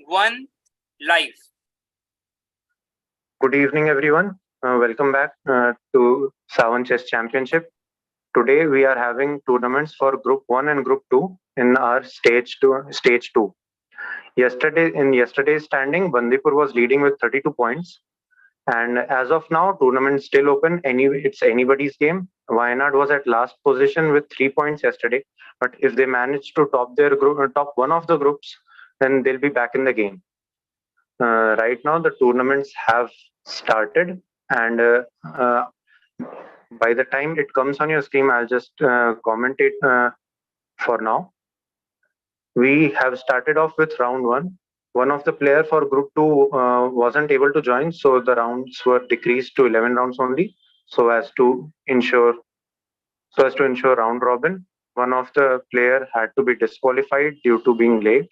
1 live. Good evening, everyone. Welcome back to Saavan' Chess Championship. Today we are having tournaments for Group 1 and Group 2 in our Stage 2. Yesterday's standing, Bandipur was leading with 32 points. And as of now, tournament still open. It's anybody's game. Wayanad was at last position with 3 points yesterday. But if they manage to top their group, top one of the groups, then they'll be back in the game. Right now, the tournaments have started, and by the time it comes on your screen, I'll just comment it for now. We have started off with round 1. One of the player for group 2 wasn't able to join, so the rounds were decreased to 11 rounds only, so as to ensure round robin. One of the player had to be disqualified due to being late,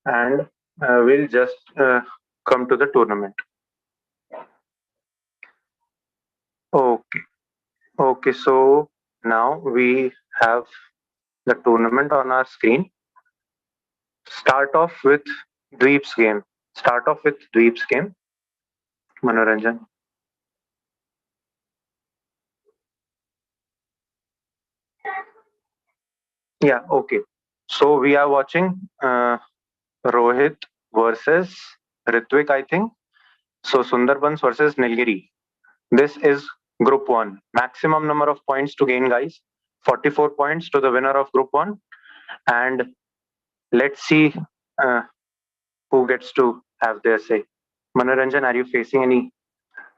and we'll just come to the tournament. Okay, so now we have the tournament on our screen. Start off with Dweep's game. Manoranjan. Yeah, okay. So we are watching Rohit versus Ritwik, I think. So Sundarbans versus Nilgiri. This is Group 1. Maximum number of points to gain, guys. 44 points to the winner of Group 1. And let's see who gets to have their say. Manoranjan, are you facing any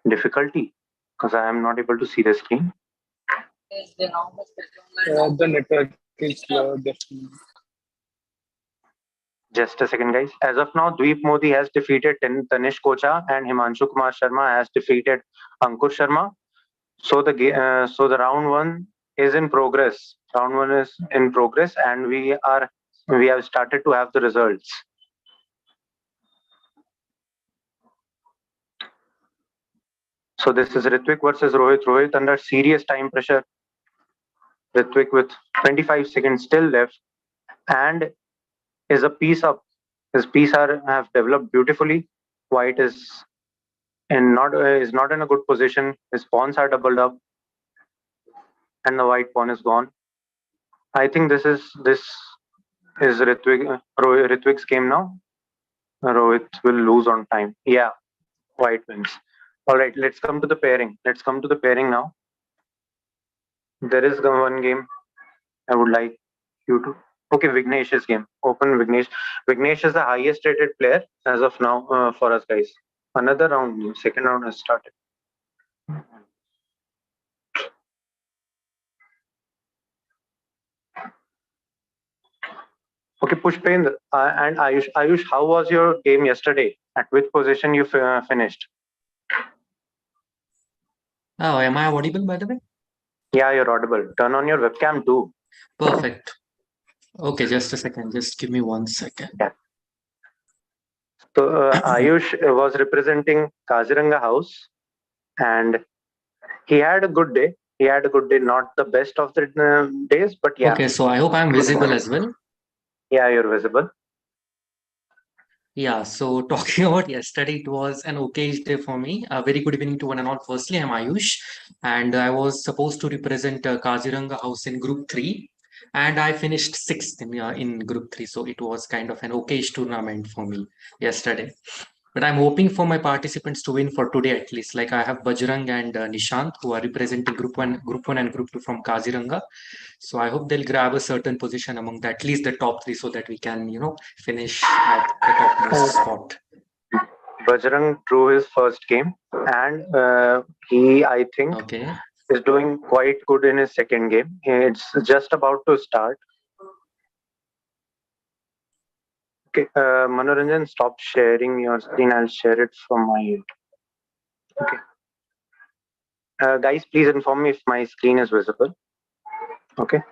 difficulty? Because I am not able to see the screen. The network is definitely. Just a second, guys. As of now, Dweep Modi has defeated Tanish Kocha, and Himanshu Kumar Sharma has defeated Ankur Sharma. So the round 1 is in progress. Round 1 is in progress, and we have started to have the results. So this is Ritwik versus Rohit. Rohit under serious time pressure. Ritwik with 25 seconds still left, and is a piece up. His piece have developed beautifully. White is not in a good position. His pawns are doubled up, and the white pawn is gone. I think this is Ritwik's game now. Rohit will lose on time. Yeah, white wins. All right, let's come to the pairing. Now. There is one game I would like you to. Okay, Vignesh's game. Open Vignesh. Vignesh is the highest rated player as of now for us, guys. Another round, second round has started. Okay, Pushpendra and Ayush. Ayush, how was your game yesterday? At which position you finished? Oh, am I audible, by the way? Yeah, you're audible. Turn on your webcam too. Perfect. Okay, just a second. Just give me 1 second. Yeah. So Ayush was representing Kaziranga House, and he had a good day. Not the best of the days, but yeah. Okay, so I hope I'm visible as well. Yeah, you're visible. Yeah, so talking about yesterday, it was an okay day for me. A very good evening to one and all. Firstly, I'm Ayush, and I was supposed to represent Kaziranga House in Group 3, and I finished 6th in Group 3. So it was kind of an okay-ish tournament for me yesterday. But I'm hoping for my participants to win for today at least. Like I have Bajrang and Nishant who are representing Group 1 and Group 2 from Kaziranga. So I hope they'll grab a certain position among at least the top 3 so that we can, finish at the topmost spot. Bajrang drew his first game, and he, I think, is doing quite good in his second game. It's just about to start. Okay, Manoranjan, stop sharing your screen. I'll share it from my end. Okay. Guys, please inform me if my screen is visible. Okay.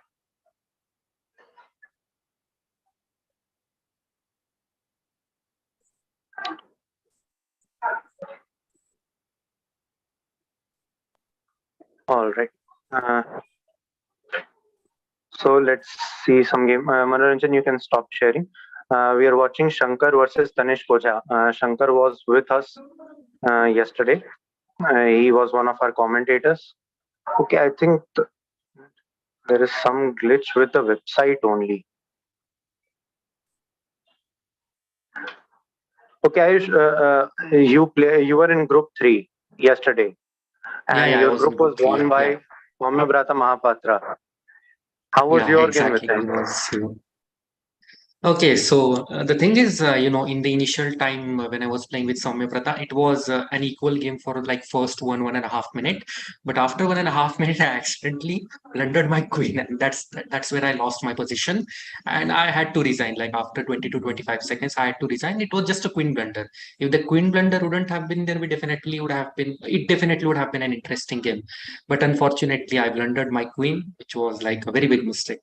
All right. So let's see some game. Manoranjan, you can stop sharing. We are watching Shankar versus Tanish Koja. Shankar was with us yesterday. He was one of our commentators. Okay, I think there is some glitch with the website only. Okay, Ayush, you were in group 3 yesterday, and Yeah, I your was in group was group 3. won Yeah, by Brata Mahapatra. How was yeah, your game with exactly. He him? was. Okay, so the thing is, in the initial time when I was playing with Soumya Prata, it was an equal game for like first 1.5 minute. But after 1.5 minute, I accidentally blundered my queen, and that's where I lost my position, and I had to resign. Like after 20 to 25 seconds, I had to resign. It was just a queen blunder. If the queen blunder wouldn't have been there, we definitely would have been. It definitely would have been an interesting game. But unfortunately, I blundered my queen, which was like a very big mistake.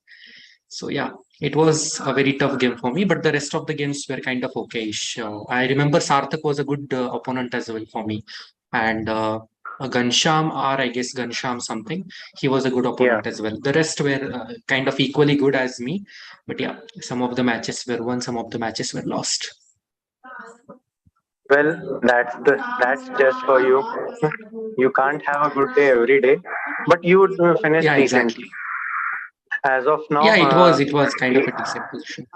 So yeah, it was a very tough game for me, but the rest of the games were kind of okay. I remember Sarthak was a good opponent as well for me, and Gansham or I guess Gansham something, he was a good Yeah. opponent as well. The rest were kind of equally good as me, but yeah, some of the matches were won, some of the matches were lost. Well, that's just for you. You can't have a good day every day, but you would finish Yeah, exactly. decently. As of now, Yeah, it was kind of a decent position.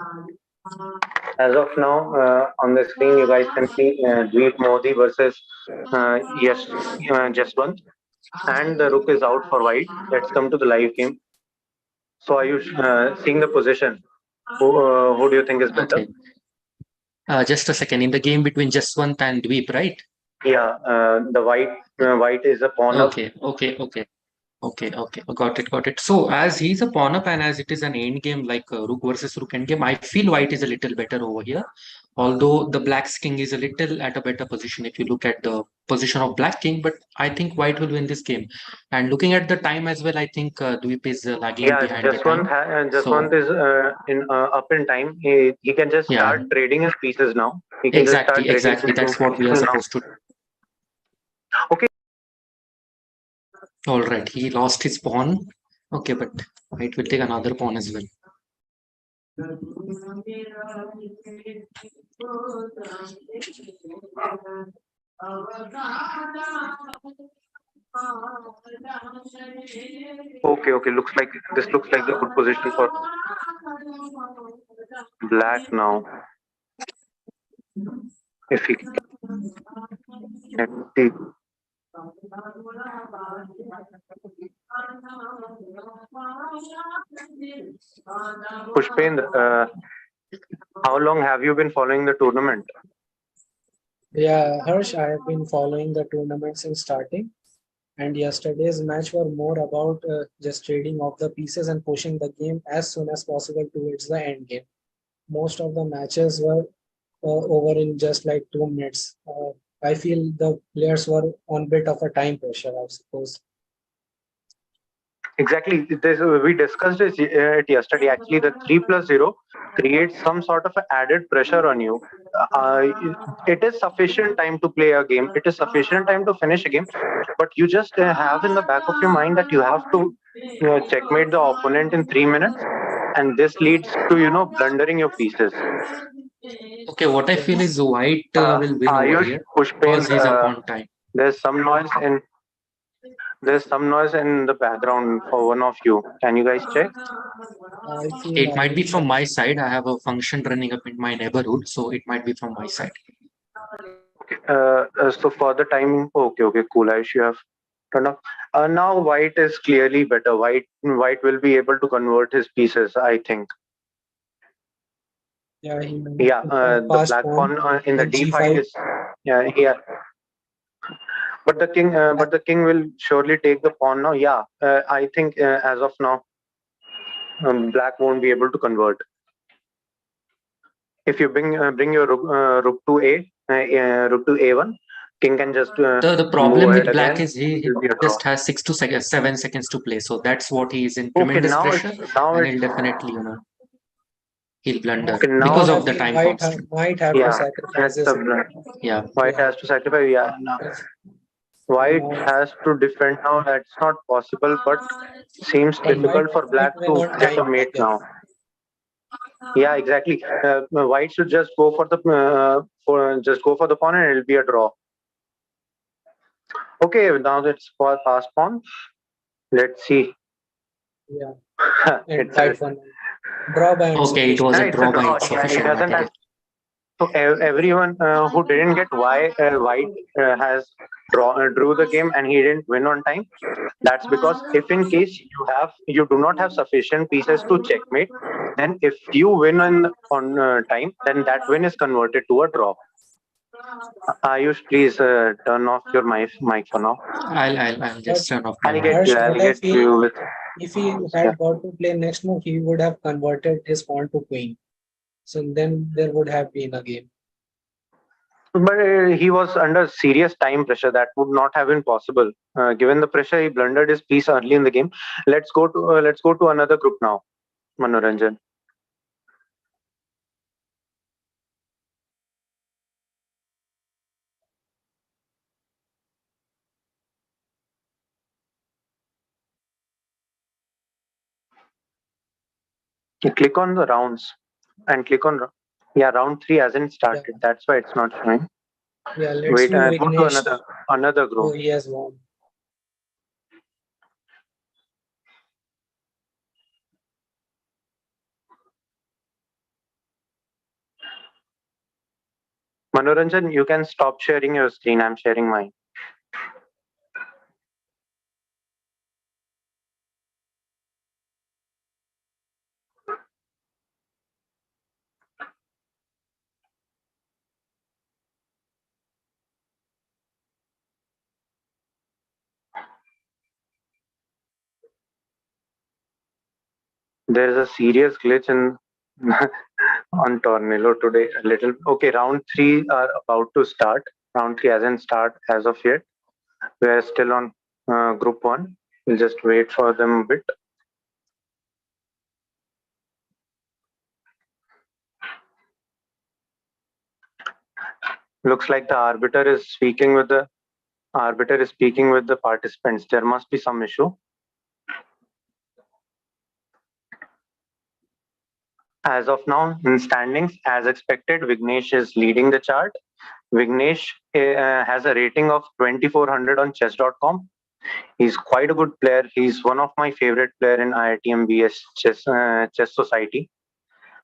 on the screen, you guys can see Dweep Modi versus yes, Jaswant, and the rook is out for white. Let's come to the live game. So, are you seeing the position? Who do you think is better? Okay, just a second. In the game between Jaswant and Dweep, right? Yeah, the white is a pawn up. Okay. Got it. So as he's a pawn up and as it is an end game like rook versus rook end game, I feel white is a little better over here. Although the black's king is a little at a better position if you look at the position of black king, but I think white will win this game. And looking at the time as well, I think Dweep is lagging Yeah, behind the time. Jaswant So is in up in time. He can just yeah, start trading his pieces now. He can just start trading exactly. That's what we are pieces now. supposed to do. Okay. All right, he lost his pawn. Okay, but white will take another pawn as well. Okay. This looks like the good position for black now. If he can take. Pushpendra, how long have you been following the tournament? Yeah, Harsh, I have been following the tournament since starting, and yesterday's match were more about just trading off the pieces and pushing the game as soon as possible towards the end game. Most of the matches were over in just like 2 minutes. I feel the players were on bit of a time pressure, I suppose. Exactly. We discussed it yesterday. Actually, the 3+0 creates some sort of added pressure on you. Uh, it is sufficient time to play a game. It is sufficient time to finish a game, but you just have in the back of your mind that you have to checkmate the opponent in 3 minutes, and this leads to blundering your pieces. Okay, what I feel is white will win over Ayush, here Pushpen, because he's up on time. there's some noise in the background for one of you. Can you guys check? I feel It I might will be from check. my side. I have a function running up in my neighborhood, so it might be from my side. Okay. So for the timing, okay, cool. Ayush, you have turned off. Now white is clearly better. White will be able to convert his pieces, I think. Yeah, he Yeah, the passed black pawn pawn in the with d5 g5. is yeah. But the king will surely take the pawn now. Yeah, I think as of now, black won't be able to convert. If you bring your rook to rook to a1, king can just The move problem ahead with black again. is he It'll be a draw. just has 7 seconds to play, so that's what he is in Okay, tremendous pressure, now and it's he'll definitely he'll blunder okay because now. of I the feel time white constraint. might have to Yeah, sacrifice that's his the rook. Yeah. white Yeah, has to sacrifice. Yeah, now if white now has to defend now. That's not possible, but seems white difficult for might black win to on get a time, I mate now. guess. Yeah, exactly. White should just go for the pawn and it'll be a draw. Okay, now it's for pass pawn. Let's see. Yeah, and It's white one. Draw by Okay, it insufficient. was a it's a draw by draw. Yeah, he insufficient doesn't have. material. So everyone who didn't get why White has drew the game and he didn't win on time. That's because if in case you do not have sufficient pieces to checkmate, then if you win on time, then that win is converted to a draw. Ayush, please turn off your mic for now. I'll But just turn off my I'll mic. get you. Harsh, I'll what I get feel, you with. if he Yeah. had got to play next move, he would have converted his pawn to queen. So then there would have been a game. But he was under serious time pressure. That would not have been possible. Given the pressure, he blundered his piece early in the game. Let's go to another group now. Manoranjan. You click on the rounds and click on yeah, round 3 hasn't Yeah, started. That's why it's not showing. yeah. Let's Wait, view go to Vignesh. another Oh, group. he has won. Manoranjan, you can stop sharing your screen. I'm sharing mine. There is a serious glitch in on Tornillo today. A little okay. Round 3 are about to start. Round 3 hasn't started as of yet. We are still on group 1. We'll just wait for them a bit. Looks like the arbiter is speaking with the participants. There must be some issue. As of now, in standings, as expected, Vignesh is leading the chart. Vignesh has a rating of 2400 on chess.com. He's quite a good player. He's one of my favorite player in IITMBS chess society.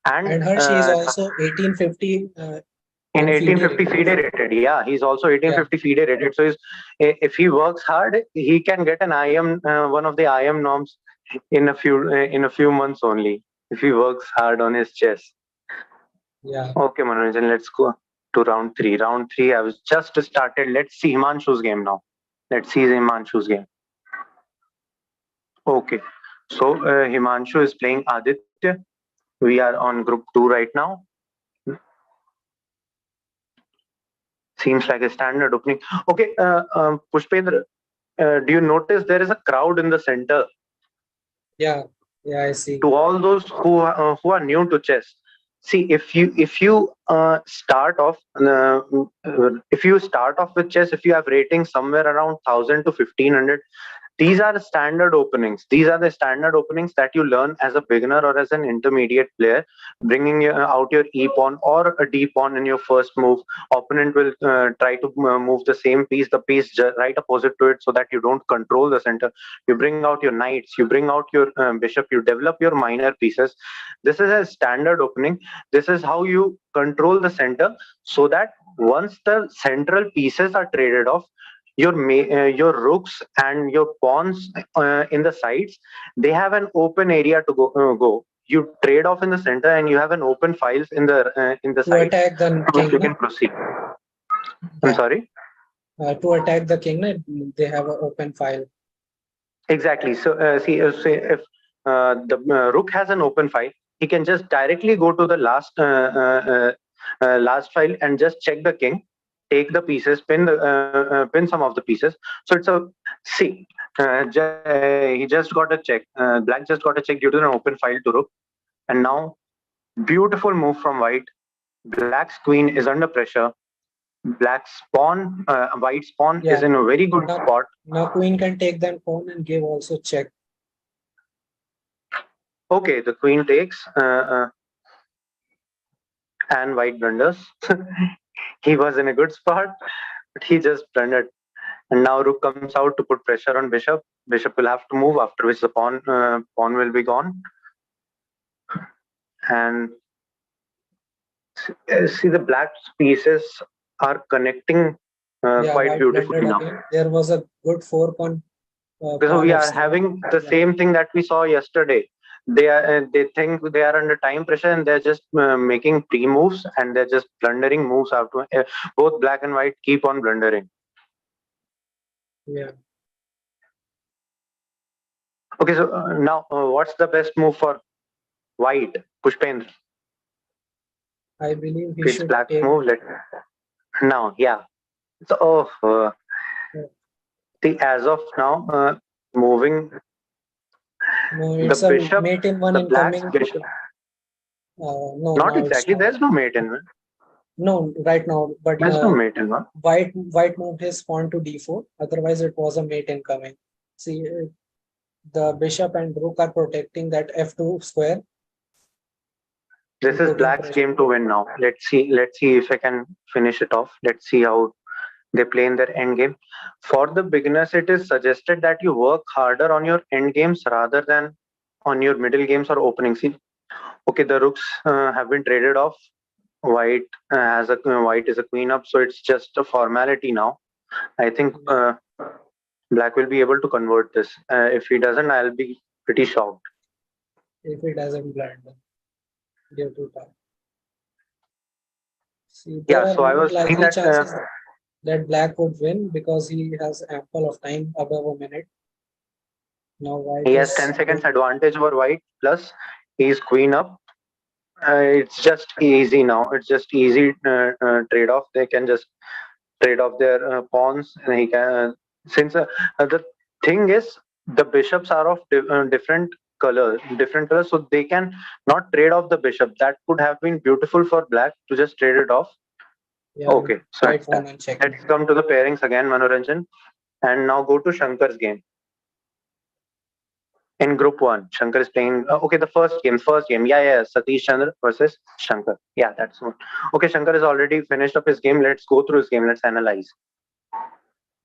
And And Harsh, he is also 1850 in on FIDE 1850 rated. FIDE rated, yeah, he's also Yeah, 1850 FIDE rated. So if he works hard, he can get an IM, one of the IM norms in a few months only. If he works hard on his chess. yeah. Okay, Manoranjan, let's go to round 3. Round 3, I was just started. Let's see Himanshu's game now. Let's see Himanshu's game. Okay, so Himanshu is playing Aditya. We are on group 2 right now. Seems like a standard opening. Okay, Pushpendra, do you notice there is a crowd in the center? Yeah, yeah, I see. To all those who are new to chess, see, if you start off with chess, if you have rating somewhere around 1000 to 1500, these are the standard openings. These are the standard openings that you learn as a beginner or as an intermediate player, bringing out your e pawn or a d pawn in your first move. Opponent will try to move the same piece, the piece right opposite to it, so that you don't control the center. You bring out your knights, you bring out your bishop, you develop your minor pieces. This is a standard opening. This is how you control the center, so that once the central pieces are traded off, your rooks and your pawns in the sides, they have an open area to go. You trade off in the center and you have an open files in the To sides attack the through which king, you na? can proceed. I'm Yeah. sorry. To attack the king, na, they have an open file. Exactly. So say if the rook has an open file, he can just directly go to the last file and just check the king, take the pieces, pin some of the pieces. So it's a see. He just got a check. Black just got a check due to an open file to rook, and now beautiful move from white. Black's queen is under pressure. Black's pawn, white's pawn is Yeah. in a very good Now, spot. now queen can take that pawn and give also check. Okay, the queen takes. and white blunders. He was in a good spot, but he just blundered. And now rook comes out to put pressure on bishop. Bishop will have to move, after which the pawn will be gone. And see, the black pieces are connecting quite white beautifully blundered now. again. There was a good 4 pawn. So pawn we of are Seven. having the Yeah. same thing that we saw yesterday. They think they are under time pressure, and they're just making pre moves, and they're just blundering moves after. Both black and white keep on blundering. Yeah. Okay, so now what's the best move for white? Pushpendra. I believe he It's should black take. move. Now, yeah. So, see, as of now, moving No, the it's a bishop, mate in one the black's incoming. bishop. No, Not now it's exactly. not. There's no mate in one. No, right now, but There's no mate in one. white moved his pawn to d4. Otherwise, it was a mate incoming. See, the bishop and rook are protecting that f2 square. This is black's game to win now. Let's see. Let's see if I can finish it off. Let's see how they play in their end game. For the beginners, it is suggested that you work harder on your end games rather than on your middle games or opening. See, okay, the rooks have been traded off. White white is a queen up, so it's just a formality now. I think black will be able to convert this. If he doesn't, I'll be pretty shocked. If he doesn't blunder due to time. See, there are So I more was saying likely that chances that black would win because he has ample of time above a minute. Now white he has is 10 seconds advantage over white. Plus, he's queen up. It's just easy now. It's just easy trade off. They can just trade off their pawns, and he can. Since the thing is, the bishops are of different colors, so they can not trade off the bishop. That could have been beautiful for black to just trade it off. yeah, Okay, so white won and check. let's come to the pairings again, Manoranjan, and now go to Shankar's game. In group one, Shankar is playing. Okay, the first game. Yeah. Satish Chandra versus Shankar. Yeah, that's one. Okay, Shankar has already finished up his game. Let's go through his game. Let's analyze.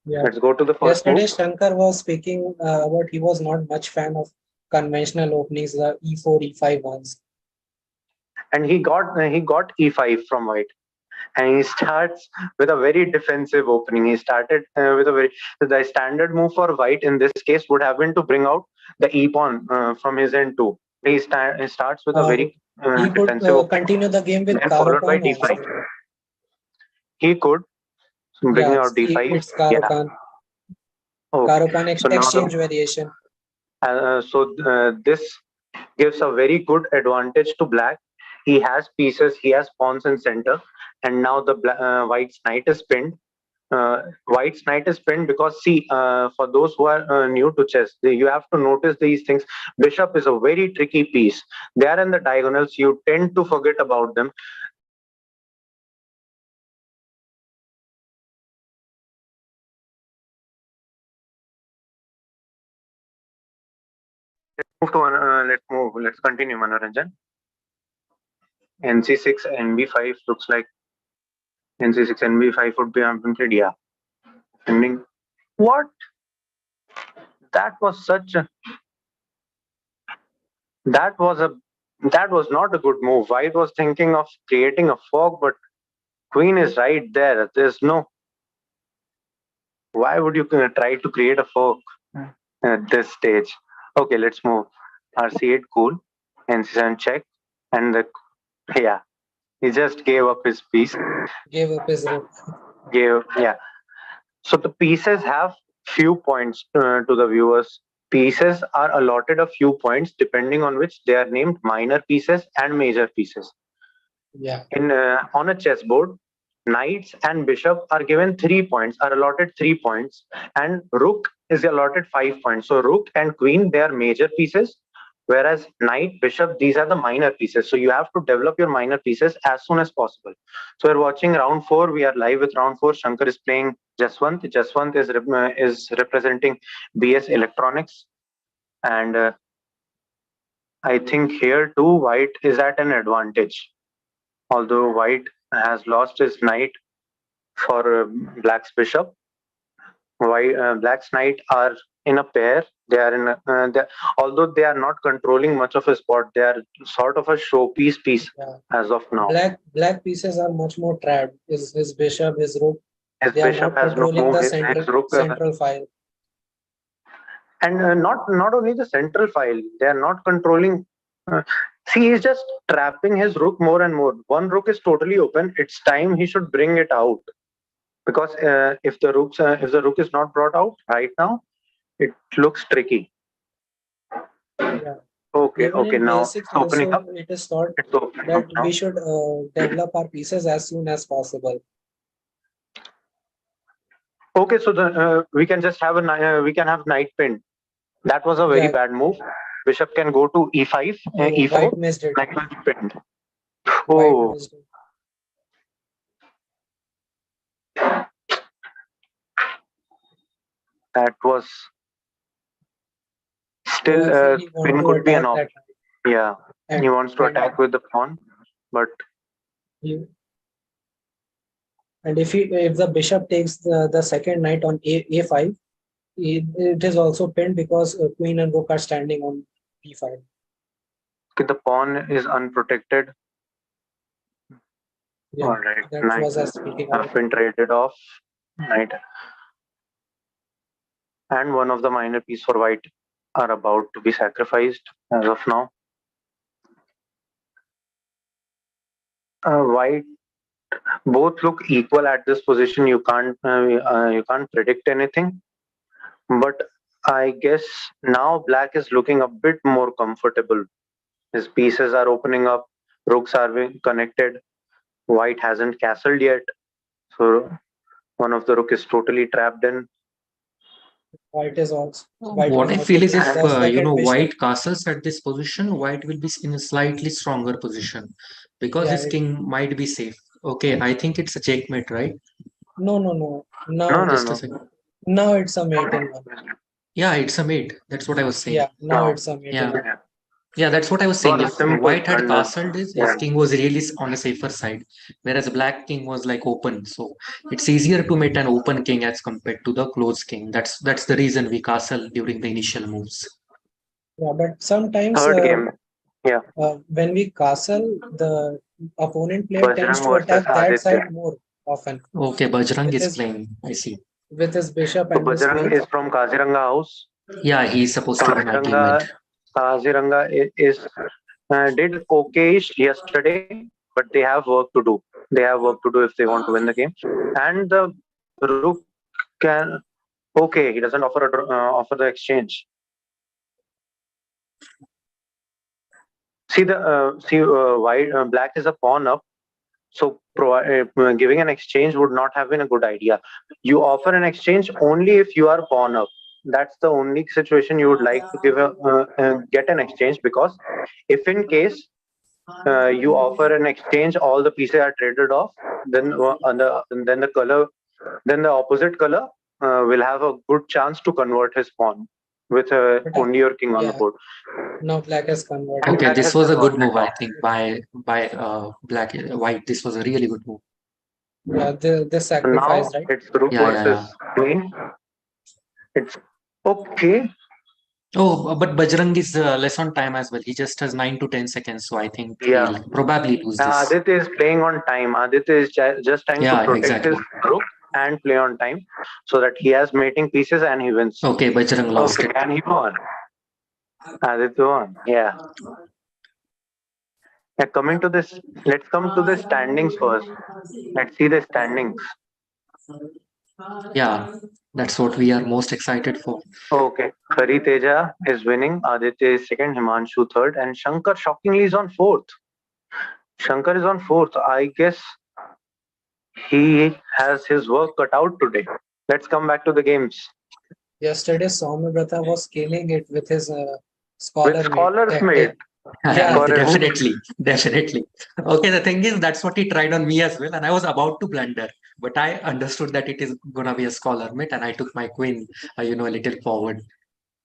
Yeah. Let's go to the first Yesterday, move. Shankar was speaking about he was not much fan of conventional openings, the e4, e5 ones. And he got e5 from white. And he starts with a very defensive opening. He started with the standard move for white in this case would have been to bring out the e pawn from his end too. He starts with a very he could defensive opening, continue the game with then Karo followed by Khan d5. also. He could bring Yeah, out d5. it's Karo Khan. Okay. Karo Khan So now exchange variation. This gives a very good advantage to black. He has pieces, he has pawns in center, and now the white's knight is pinned. White's knight is pinned because see, for those who are new to chess, you have to notice these things. Bishop is a very tricky piece. They are in the diagonals. You tend to forget about them. Let's continue, Manoranjan. NC6, NB5 looks like NC6, NB5 would be unprinted. Yeah. Ending. What? That was such a. That was a. That was not a good move. White was thinking of creating a fork, but queen is right there. There's no. Why would you try to create a fork at this stage? Okay, let's move. RC8 cool. NC7 check. And yeah, he just gave up his piece. Gave up his rook. So the pieces have few points to the viewers. Pieces are allotted a few points depending on which they are named minor pieces and major pieces. Yeah. On a chessboard, knights and bishop are given 3 points, are allotted 3 points, and rook is allotted 5 points. So rook and queen, they are major pieces, whereas knight, bishop, these are the minor pieces. So you have to develop your minor pieces as soon as possible. So we're watching round 4. We are live with round 4. Shankar is playing Jaswant. Jaswant is representing BS Electronics, and I think here too white is at an advantage. although white has lost his knight for black's bishop. Black's knight are in a pair. They are in although they are not controlling much of a spot, they are sort of a showpiece piece Yeah. as of now. Black pieces are much more trapped. His bishop, his rook, His they are bishop not has no controlling move. the His rook, central file. and not only the central file, they are not controlling. See, he's just trapping his rook more and more. One rook is totally open. It's time he should bring it out, because if the rook is not brought out right now, it looks tricky. Yeah. Okay, Even okay. in Now basics it's opening also, up. it is thought It's opening up that now. we should develop our pieces as soon as possible. Okay, so we can just have we can have knight pinned. That was a very Yeah. bad move. Bishop can go to e5, Oh, e4. white missed it. Knight will be pinned. White Oh, missed it. that was still Yeah, I feel he want pin to could be an attack option. that. Yeah, And, he wants to and attack with the pawn, but you, and if the bishop takes the second knight on a5, it is also pinned because queen and rook are standing on b5. the pawn is unprotected. Yeah, All right, that knight was us speaking have about. been traded off. Knight and one of the minor piece for white are about to be sacrificed as of now. White both look equal at this position. You can't predict anything, but I guess now black is looking a bit more comfortable. His pieces are opening up, rooks are being connected. White hasn't castled yet, so one of the rook is totally trapped in. White is also white What can I also feel is take if the second bishop. white castles at this position, white will be in a slightly stronger position because Yeah, his king might be safe. Okay, I think it's a checkmate, right? no. No, Now, no, Just a no. second. now it's a mate in one. Yeah, it's a mate. That's what I was saying. Yeah, now No. it's a mate in Yeah. one. Yeah, that's what I was saying. One If simple white had blunder. castled, his Yeah. king was really on the safer side, whereas black king was like open. So it's easier to mate an open king as compared to the closed king. That's the reason we castle during the initial moves. Yeah, but sometimes Third game. Yeah. when we castle, the opponent player tends Bajrang to versus attack that Aditya. side more often Okay, Bajrang with is his playing. I see. with his bishop So and his Bajrang queen. is from Kaziranga House. Yeah, he's supposed to be my teammate. Kaziranga is did okayish yesterday, but they have work to do. They have work to do if they want to win the game. And the rook can. Okay, he doesn't offer the exchange. White black is a pawn up, so giving an exchange would not have been a good idea. You offer an exchange only if you are pawn up. That's the only situation you would like to get an exchange, because if in case you offer an exchange, all the pieces are traded off, then then the opposite color will have a good chance to convert his pawn with only your king on the Yeah. board. Now black has converted. Okay, Black this has was a good converted move, I now. think, by white. This was a really good move. Yeah, the Now sacrifice, right? it's rook Yeah, versus queen. It's okay. Oh, but Bajrang is less on time as well. He just has 9 to 10 seconds, so I think Yeah. he'll probably lose this. Aditya is playing on time. Aditya is just trying to Yeah, protect his exactly. rook and play on time, so that he has mating pieces and he wins. Okay, Bajrang lost Okay, it. and he won. Aditya won. Yeah. Coming to this, let's come to the standings first. Let's see the standings. Yeah, that's what we are most excited for. Okay, Kari Teja is winning. Aditya is second. Himanshu third, and Shankar shockingly is on fourth. Shankar is on fourth. I guess he has his work cut out today. Let's come back to the games. Yesterday, Soumyabrata was killing it with his scholar With scholars mate. mate. Yeah. For his- Definitely. Okay, the thing is, that's what he tried on me as well, and I was about to blunder, but I understood that it is gonna be a scholar mate, and I took my queen, a little forward.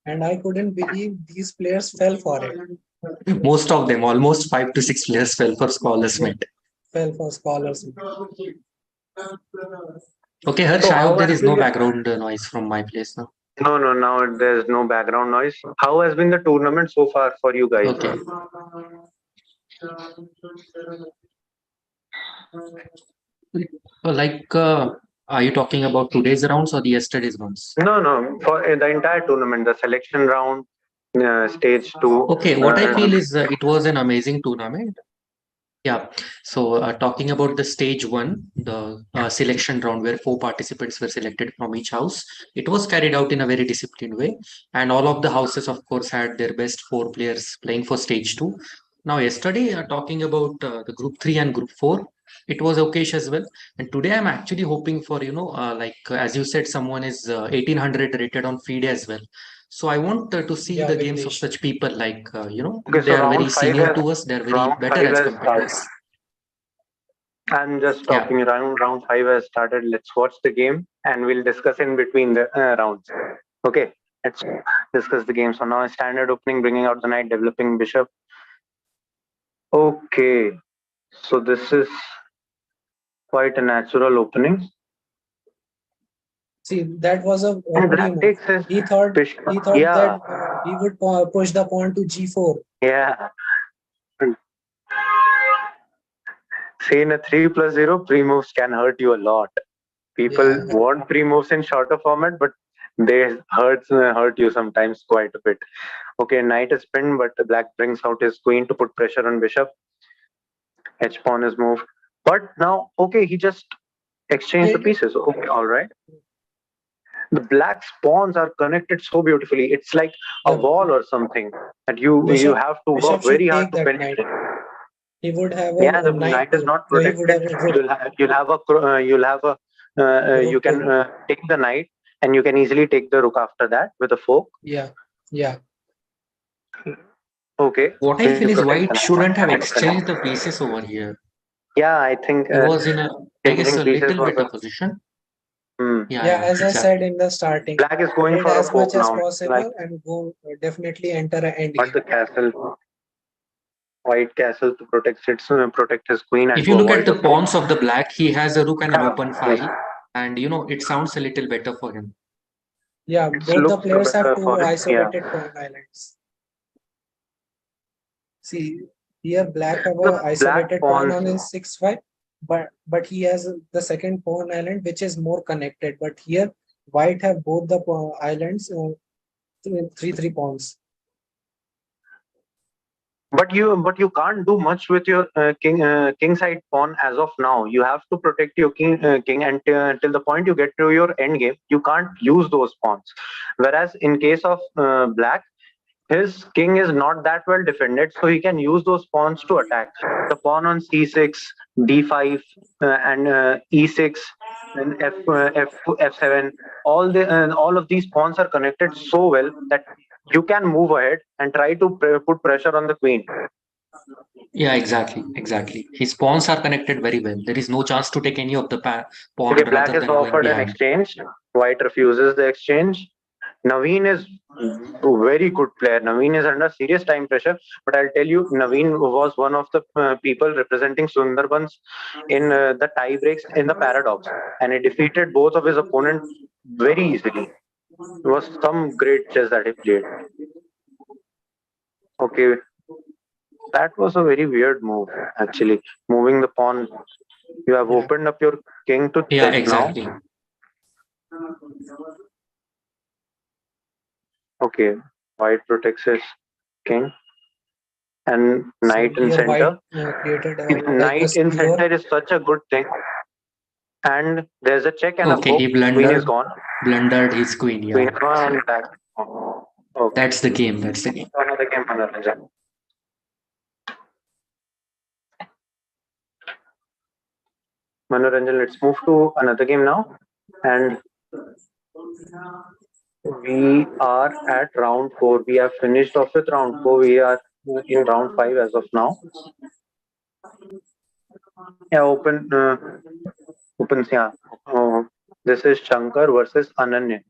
And I couldn't believe these players fell for it. Most of them, almost 5 to 6 players fell for scholar's mate. fell for scholars. Okay, Harsh, So I how hope there has is been no the background noise from my place now. no, now there's no background noise. How has been the tournament so far for you guys? Okay. Like, are you talking about today's rounds or the yesterday's rounds? No, for the entire tournament, the selection round, stage two. Okay, what I feel is it was an amazing tournament. Yeah. So, talking about the stage one, the selection round where 4 participants were selected from each house, it was carried out in a very disciplined way. And all of the houses, of course, had their best 4 players playing for stage two. Now, yesterday, talking about the group three and group four, it was okayish as well. And today, I'm actually hoping for, as you said, someone is 1800 rated on FIDE as well. So I want to see Yeah, the games of Vignesh. such people like, Okay, they so are very senior to us, they are very round better five as has compared to started. us. I'm just Yeah. talking round five has started. Let's watch the game and we'll discuss in between the rounds. Okay, let's discuss the game. So now standard opening, bringing out the knight, developing bishop. Okay, so this is quite a natural opening. See, that was a And pre black move. takes his He thought bishop. that Yeah, he would push the pawn to g4. yeah. See, in a 3+0, pre-moves can hurt you a lot. People Yeah, want pre-moves in shorter format, but they hurt you sometimes quite a bit. Okay, knight is pinned, but the black brings out his queen to put pressure on bishop. H pawn is moved. But now, okay, he just exchanged the yeah, pieces. Okay, all right. The black pawns are connected so beautifully. It's like a yeah. wall or something that you Bishop have to Bishop work very should hard take to that knight. penetrate. He would have Yeah, a the knight knight is too. not So he would protected. have a rook. You Rook can too. take the knight, and you can easily take the rook after that with a fork. Yeah, yeah. Okay. What So I you feel is protect white the shouldn't have knight. exchanged the pieces over here. Yeah, I think He was in a, I guess, changing a pieces little was better position. Yeah, Yeah, yeah, as I said exactly. in the starting, black is going trade for a as fork much as now. Like possible and go definitely enter an end what game. the castle, white castle to protect his queen and If to you look at avoid the the fork. pawns of the black, he has a rook and an Yeah, open yes. file, and it sounds a little better for him. Yeah, It both the looks players have better two for him. Yeah. isolated pawn islands. See, here black have The a black isolated pawn pawns. on his 6-5, but he has the second pawn island which is more connected. But here white have both the islands 3-3 pawns. But you can't do much with your king side pawn as of now. You have to protect your king until the point you get to your end game. You can't use those pawns. Whereas in case of black, his king is not that well defended, so he can use those pawns to attack. The pawn on c6, d5, and e6, and f7. All of these pawns are connected so well that you can move ahead and try to put pressure on the queen. Yeah, exactly, exactly. His pawns are connected very well. There is no chance to take any of the pawn Okay, black rather is than going offered an behind. exchange. White refuses the exchange. Naveen is a very good player. Naveen is under serious time pressure, but I'll tell you, Naveen was one of the people representing Sundarbans in the tie breaks in the Paradox, and he defeated both of his opponents very easily. It was some great chess that he played. Okay, that was a very weird move, actually. Moving the pawn, you have Yeah. opened up your king to Yeah, check exactly. now. Okay, white protects his king. And So knight in here white center. created a Knight in skewer. center is such a good thing. And there's a check and a Okay, fork. he Queen is gone. blundered his queen. Queen Yeah, is gone and back. Okay. that's the game. That's the game. Another game, Manoranjan. Manoranjan, let's move to another game now. And we are at round 4. We have finished off with round 4. We are in round 5 as of now. Yeah, opens, yeah. This is Shankar versus Ananya.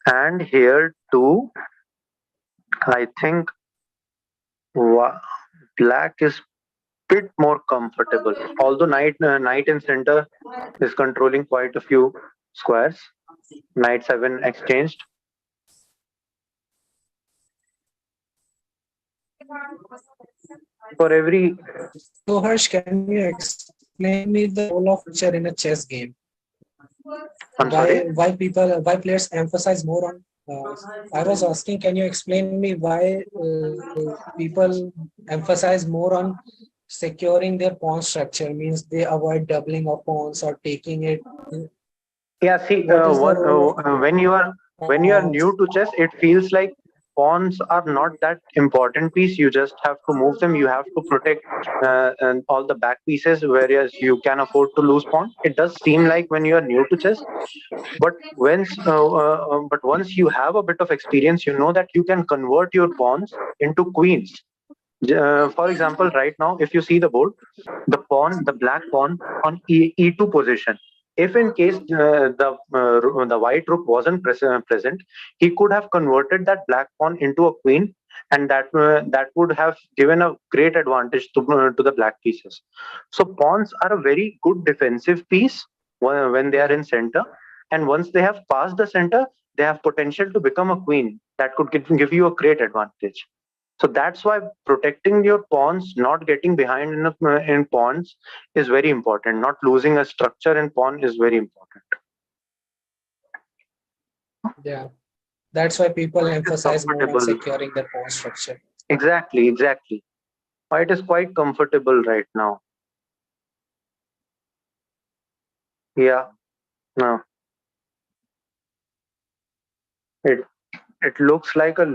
And here too, I think black is bit more comfortable. Although knight in center is controlling quite a few squares. Knight 7 exchanged. For every So Harsh, can you explain me the role of picture in a chess game? I'm sorry. Why players emphasize more on? I was asking, can you explain me why people emphasize more on securing their pawn structure? Means they avoid doubling of pawns or taking it. Yeah, see, What is the role of when you are pawns? new to chess, it feels like pawns are not that important piece. You just have to move them. You have to protect and all the back pieces, whereas you can afford to lose pawn. It does seem like when you are new to chess, but once you have a bit of experience, you know that you can convert your pawns into queens. For example, right now, if you see the board, the black pawn on e2 position. If in case the white rook wasn't present, he could have converted that black pawn into a queen, and that would have given a great advantage to the black pieces. So pawns are a very good defensive piece when they are Yeah, in center, and once they have passed the center, they have potential to become a queen that could give you a great advantage. So that's why protecting your pawns, not getting behind in pawns is very important. Not losing a structure in pawn is very important. yeah. That's why people White is emphasize more on comfortable. securing their pawn structure. Exactly, exactly. White is quite comfortable right now. Yeah, no, it it looks like a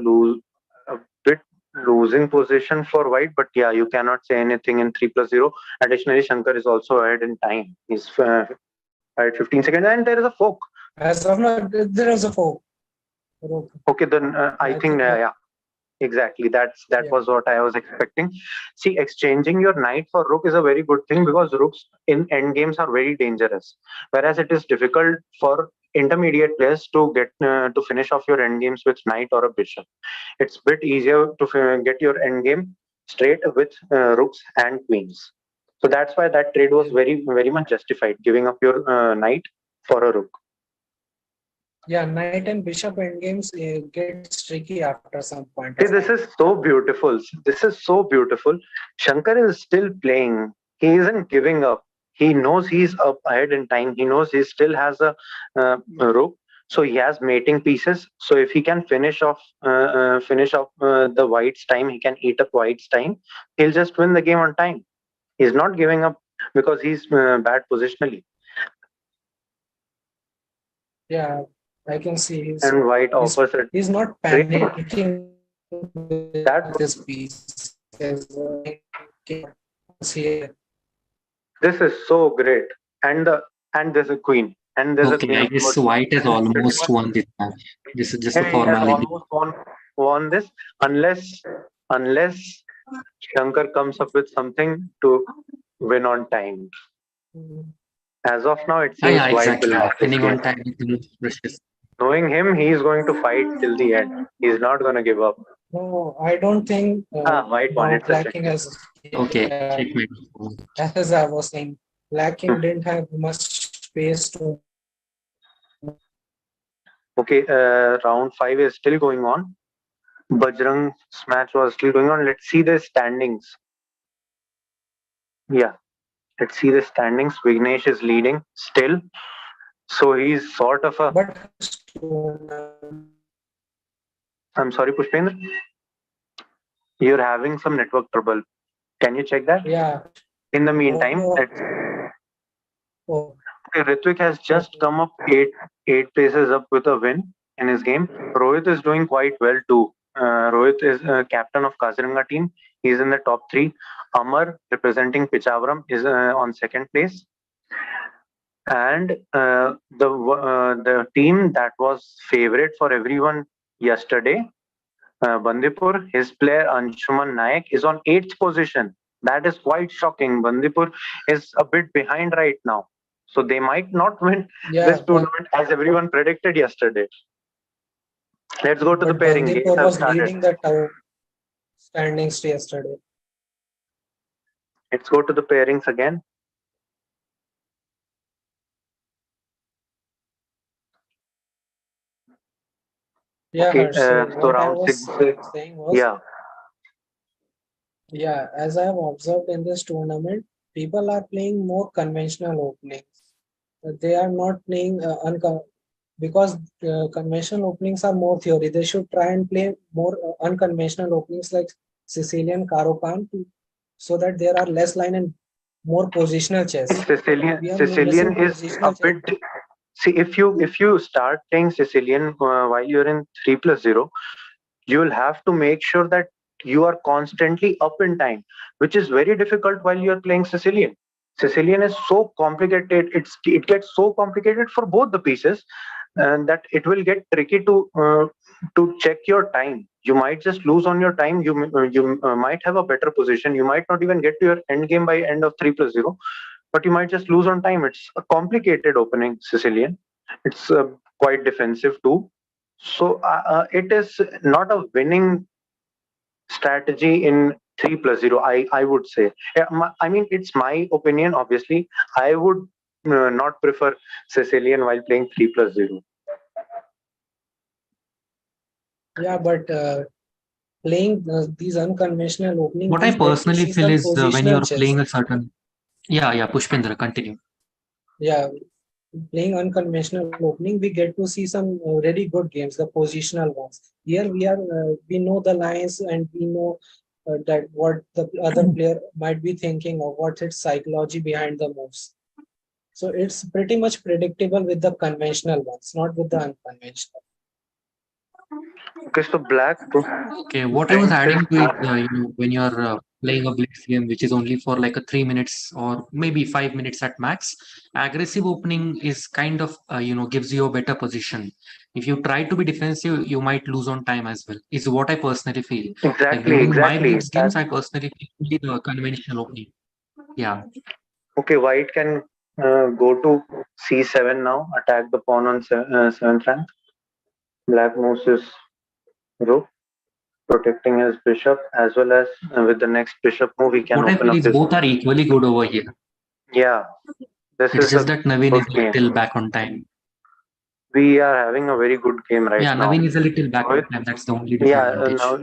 bit losing position for white, but yeah, you cannot say anything in 3+0. Additionally, Shankar is also ahead in time. He's at 15 seconds, and there is a fork. As of now, there is a four. Okay, then I I think think that, yeah, exactly. That yeah, was what I was expecting. See, exchanging your knight for rook is a very good thing because rooks in end games are very dangerous. Whereas it is difficult for intermediate players to get to finish off your end games with knight or a bishop. It's a bit easier to get your end game straight with rooks and queens. So that's why that trade was yeah, very much justified, giving up your knight for a rook. yeah. Knight and bishop endgames gets tricky after some point See, of this time. is so beautiful. This is so beautiful. Shankar is still playing. He isn't giving up. He knows he's up ahead in time. He knows he still has a rook. So he has mating pieces. So if he can finish off the white's time, he can eat up white's time. He'll just win the game on time. He's not giving up because he's bad positionally. Yeah, I can see And white he's offers a he's not trade. panicking with That this piece. Here. This is so great. And there's a queen. And there's a Okay, queen I of guess course. white has Pretty almost much. won this match. This is just a Yeah, he has formality. almost won this unless Shankar comes up with something to win on time. Mm. As of now, it Ah, yeah, seems white will exactly. have this Winning game. on time is the most precious. Knowing him, he's going to fight till the end. He's not going to give up. No, I don't think White won. now It's a Black check. King has, Okay, yeah, checkmate. as I was saying, Black Hmm. King didn't have much space to. Okay, round 5 is still going on. Bajrang's match was still going on. Let's see the standings. Yeah, let's see the standings. Vignesh is leading still. So he's sort of a. But I'm sorry, Pushpendra. You're having some network trouble. Can you check that? yeah, In the meantime, oh, let's. oh, Okay, Ritvik has oh, just come up eight places up with a win in his game. Rohit is doing quite well too. Rohit is captain of Kaziranga team. He's in the top 3. Amar, representing Pichavaram, is on second place. And the team that was favorite for everyone yesterday, Bandipur, his player Anshuman Naik is on 8th position. That is quite shocking. Bandipur is a bit behind right now. So they might not win yeah, this tournament as everyone predicted yesterday. Let's go to the but pairing. Games Bandipur have was started. leading the standings yesterday. Let's go to the pairings again. Yeah, Okay, Harsh, so so what I round was six. saying was, Yeah, yeah, as I have observed in this tournament, people are playing more conventional openings. They are not playing because conventional openings are more theory. They should try and play more unconventional openings like Sicilian Caro-Kann so that there are less line and more positional chess. We are Sicilian missing is a positional chess. bit. See, if you start playing Sicilian while you're in 3+0, you'll have to make sure that you are constantly up in time, which is very difficult while you're playing Sicilian. Sicilian is so complicated. It gets so complicated for both the pieces, and that it will get tricky to check your time. You might just lose on your time. You might have a better position. You might not even get to your end game by end of 3+0, but you might just lose on time. It's a complicated opening Sicilian. It's quite defensive too. So it is not a winning strategy in 3+0. I would say. Yeah, I mean, it's my opinion. Obviously, I would not prefer Sicilian while playing 3+0. Yeah, but playing these unconventional opening, What we I get to personally see feel some is when positional you're chess. playing a certain, yeah, Pushpendra, continue. Yeah, playing unconventional opening, we get to see some really good games, the positional ones. Here we know the lines and we know that what the other player might be thinking of, what's its psychology behind the moves. So it's pretty much predictable with the conventional ones, not with the unconventional. Okay, so black Okay, what I was brings his adding to it, when you're playing a blitz game, which is only for like a 3 minutes or maybe 5 minutes at max, aggressive opening is kind of, gives you a better position. If you try to be defensive, you might lose on time as well, is what I personally feel. Like during my exactly. blitz games, I personally feel the conventional opening. Yeah. Okay, white can go to c7 now, attack the pawn on 7th rank. Black moves his rook, protecting his bishop, as well as with the next bishop move, he can What I open feel up is his. both are equally good over here. Yeah, this It's is just a that Naveen good is a game. little back on time. We are having a very good game right Yeah, now. Naveen is a little back on Rohit, time. That's the only yeah, disadvantage. now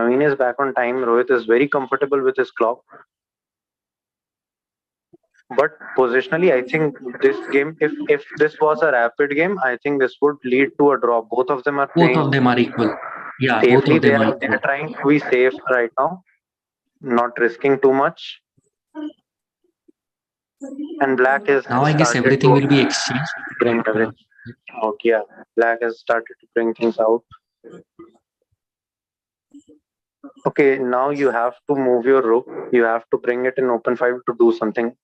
Naveen is back on time. Rohit is very comfortable with his clock. But positionally, I think this game, if this was a rapid game, I think this would lead to a draw. Both of them are Both playing of them are equal. Yeah, both safely. of They them are are they equal. are trying to be safe right now, not risking too much. And black has Now I guess started everything to will be exchanged. bring everything out. Yeah, black has started to bring things out. Okay, now you have to move your rook. You have to bring it in open 5 to do something,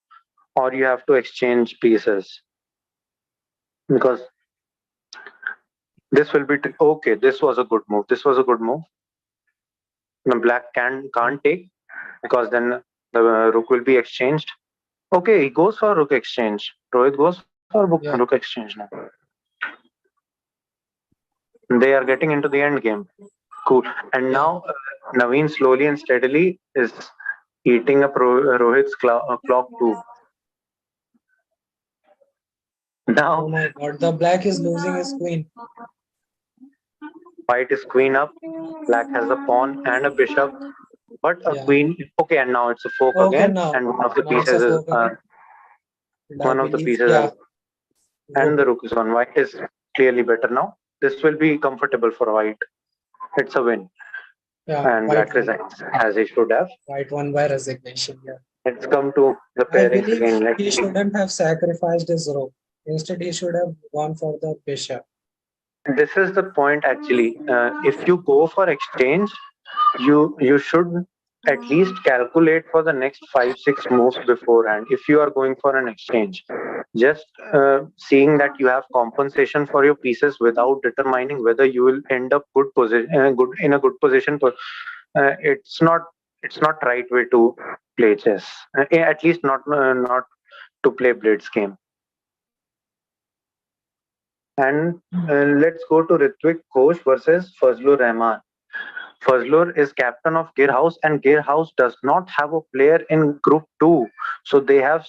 or you have to exchange pieces because this will be okay. This was a good move. This was a good move. The black can't take because then the rook will be exchanged. Okay, he goes for rook exchange. Rohit goes for rook Yeah, exchange now. They are getting into the end game. Cool. And yeah. now Naveen slowly and steadily is eating up Rohit's clock too. Oh Now my God, the black is losing his queen. white is queen up. Black has a pawn and a bishop, but a Yeah. queen. Okay, and now it's a fork Okay, again, and now it's a fork again. And I one of the believe, pieces yeah, and the rook. rook is on. White is clearly better now. This will be comfortable for white. It's a win, Yeah, and black resigns as he should have. white won by resignation. Yeah. Let's come to the I pairings believe again. Let's he see. shouldn't have sacrificed his rook. Instead, he should have gone for the bishop. This is the point actually. If you go for exchange, you should at least calculate for the next 5 6 moves beforehand. If you are going for an exchange, just seeing that you have compensation for your pieces without determining whether you will end up good in a good position. It's not right way to play chess. At least not to play blitz game. And let's go to Ritvik Ghosh versus Fazlur Rahman. Fazlur is captain of Gear House, and Gear House does not have a player in Group 2. So they have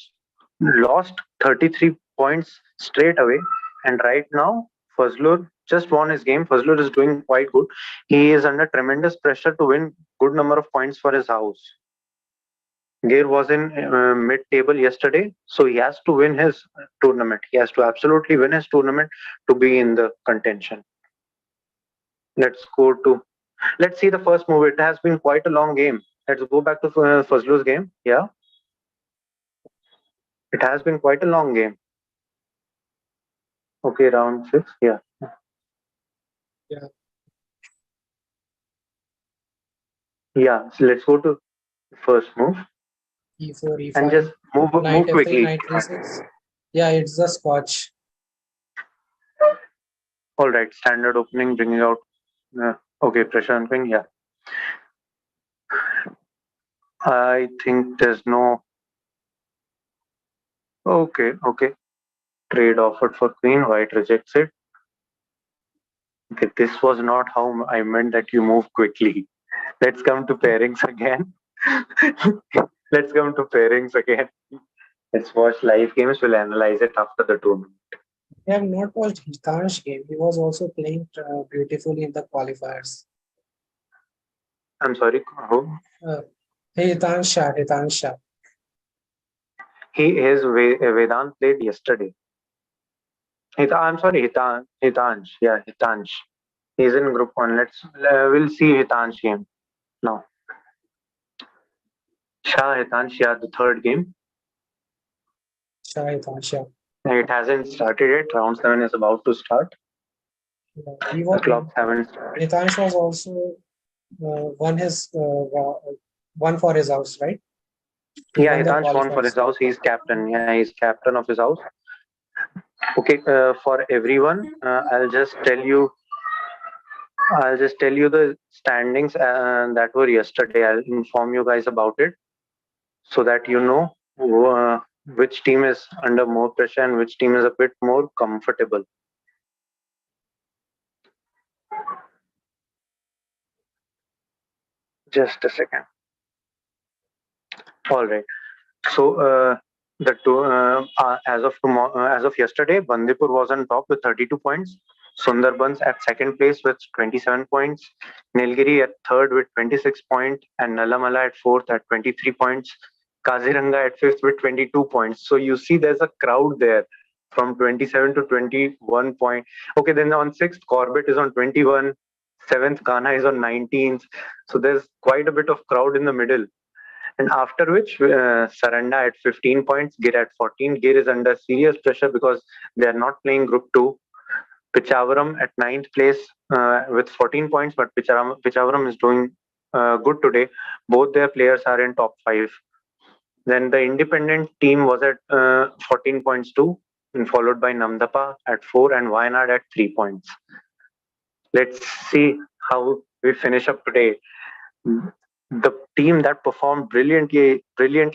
lost 33 points straight away. And right now, Fazlur just won his game. Fazlur is doing quite good. He is under tremendous pressure to win good number of points for his house. Gear was in mid-table yesterday, so he has to win his tournament. He has to absolutely win his tournament to be in the contention. Let's go to. Let's see the first move. It has been quite a long game. Let's go back to Fazlur's game. Yeah, it has been quite a long game. Okay, round 6. Yeah. Yeah. Yeah. So let's go to first move E4, E5. and just move Knight F3, quickly. Knight 3/6. Yeah, it's the Scotch. All right, standard opening, bringing out. Okay, pressure on queen. Yeah. I think there's no. Okay. Trade offered for queen. White rejects it. Okay, this was not how I meant that you move quickly. Let's come to pairings again. Let's come to pairings again. Let's watch live games. We'll analyze it after the tournament. I have not watched Hitansh's game. He was also playing beautifully in the qualifiers. I'm sorry. Who? Hitansh Shah. Vedant played yesterday. I'm sorry, Hitansh. Yeah, Hitansh. He's in group 1. We'll see Hitansh game now. Shah Hitansh, yeah, the third game. Shah Hitansh Shah. It hasn't started yet. Round 7 is about to start. Yeah, The clocks haven't started. Hitansh was also won for his house, right? Yeah, Hitansh won for his house. He's captain. Yeah, he's captain of his house. Okay, for everyone, I'll just tell you the standings that were yesterday. I'll inform you guys about it so that you know which team is under more pressure and which team is a bit more comfortable. Just a second. All right. So as of yesterday, Bandipur was on top with 32 points. Sundarbans at second place with 27 points. Nilgiri at third with 26 points, and Nalamala at fourth at 23 points. Kaziranga at fifth with 22 points. So you see, there's a crowd there from 27 to 21 points. Okay, then on sixth, Corbett is on 21. Seventh, Ghana is on 19th. So there's quite a bit of crowd in the middle. And after which, Saranda at 15 points, Gir at 14. Gir is under serious pressure because they are not playing Group 2. Pichavaram at 9th place with 14 points, but Pichavaram is doing good today. Both their players are in top 5. Then the independent team was at 14 points too, and followed by Namdapa at 4 and Wayanad at 3 points. Let's see how we finish up today. The team that performed brilliantly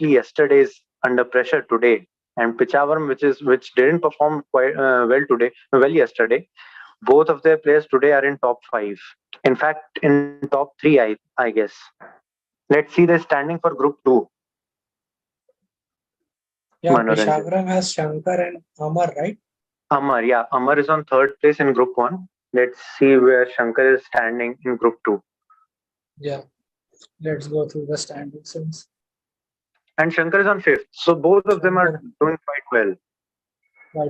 yesterday is under pressure today, and Pichavaram, which didn't perform quite well yesterday, both of their players today are in top 5. In fact, in top 3, I guess. Let's see the standing for Group 2. Yeah, Peshavaram has Shankar and Amar, right? Amar, yeah. Amar is on third place in Group 1. Let's see where Shankar is standing in Group 2. Yeah. Let's go through the standings. And Shankar is on 5th. So both of them are doing quite well.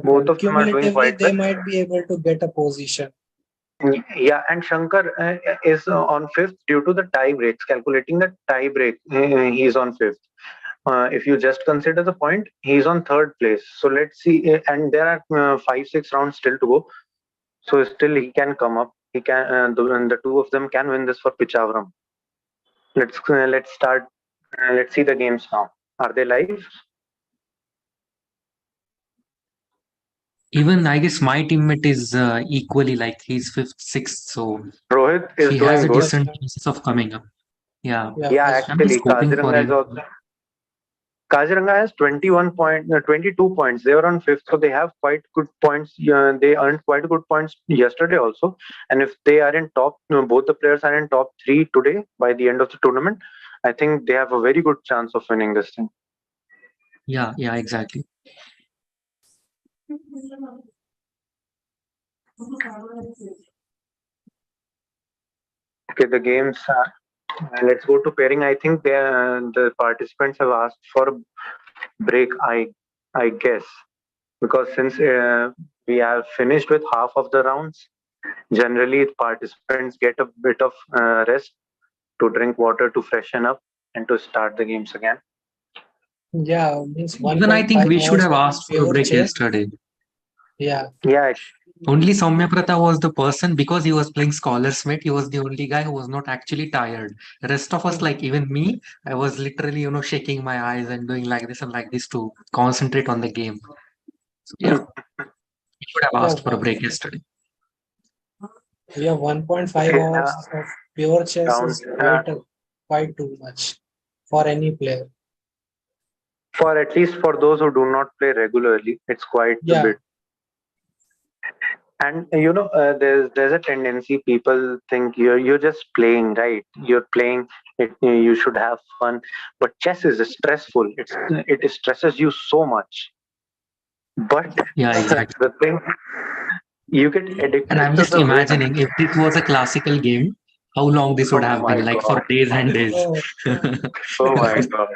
Both of them are doing quite well. They might be able to get a position. Yeah, and Shankar is on 5th due to the tie breaks. Calculating the tie break, he's on 5th. If you just consider the point, he's on 3rd place. So let's see, and there are 5-6 rounds still to go. So still he can come up. He can, the two of them can win this for Pichavaram. Let's start. Let's see the games now. Are they live? Even I guess my teammate is equally like he's 5th, 6th. So Rohit is he doing has a good. decent chances of coming up. Yeah. Yeah, actually, Kaziranga is also. Kaziranga has 22 points. They were on fifth, so they have quite good points. They earned quite good points yesterday also. And if they are in top, both the players are in top three today by the end of the tournament, I think they have a very good chance of winning this thing. Yeah, exactly. Okay, the games. Let's go to pairing. I think the participants have asked for a break. I guess because since we have finished with half of the rounds, generally participants get a bit of rest to drink water, to freshen up, and to start the games again. Yeah, means Even I think 1.5 we should hours have of asked for a pure break chess. yesterday. Yeah. Yeah, Only Soumya Prata was the person, because he was playing Scholar's Mate, he was the only guy who was not actually tired. The rest of us, like even me, I was literally, shaking my eyes and doing like this and like this to concentrate on the game. So, yeah, we should have Yeah, asked for a break yesterday. yeah, 1.5 okay, hours of pure chess round, is quite too much for any player. for at least for those who do not play regularly, it's quite a Yeah, bit. And there's a tendency, people think you're just playing, right? You're playing it, you should have fun, but chess is stressful. It stresses you so much. But Yeah, exactly. the thing, you get And addicted I'm to just the win. imagining if this was a classical game, how long this would Oh have my been, like god. for days and days. oh, Oh my god.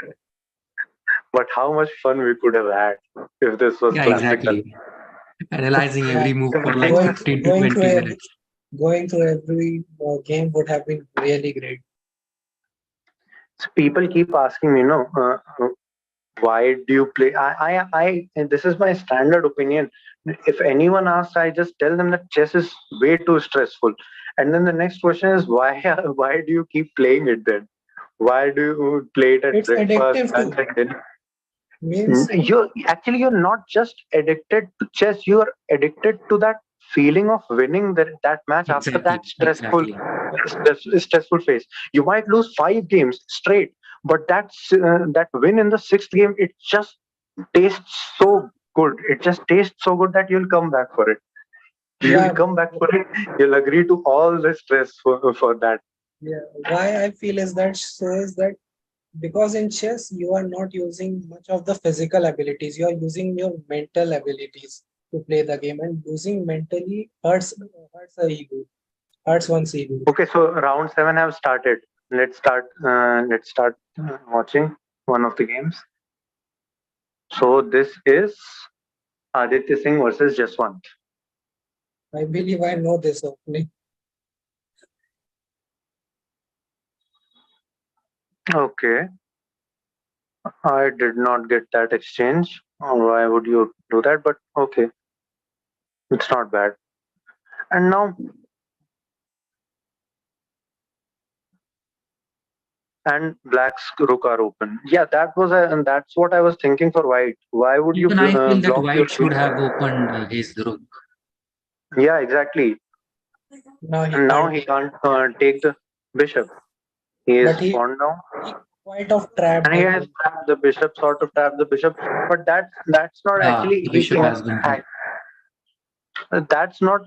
But how much fun we could have had if this was Yeah, classical. exactly. Analyzing yeah. every move for like Everything, 15 to Going 20 through minutes. going through every game would have been really great. people keep asking me, why do you play? And this is my standard opinion. If anyone asks, I just tell them that chess is way too stressful. And then the next question is, why? Why do you keep playing it then? Why do you play it at It's breakfast, addictive lunch, too. and dinner? Means You're not just addicted to chess. You're addicted to that feeling of winning that match after that Exactly. stressful phase. You might lose 5 games straight, but that win in the sixth game, it just tastes so good. It just tastes so good that you'll come back for it. You'll yeah, come back for it. You'll agree to all the stress for that. yeah. Why I feel is that so is that because in chess you are not using much of the physical abilities, you are using your mental abilities to play the game, and losing mentally hurts the ego, hurts one's ego. Okay, so round seven have started. Let's start watching one of the games. So this is Aditya Singh versus Jaswant. I believe I know this opening. Okay, I did not get that exchange. Why would you do that? But okay, it's not bad. And now, and Black's rook are open. Yeah, and that's what I was thinking for White. Why would you Even I feel that block your White should queen? have opened his rook. Yeah, exactly. Now he And now can't he take, can't take the bishop. He is but pawned down. he quite of trapped And he him. has tapped the bishop, sort of tapped the bishop, but that's not Yeah, actually the bishop has been taken. that's not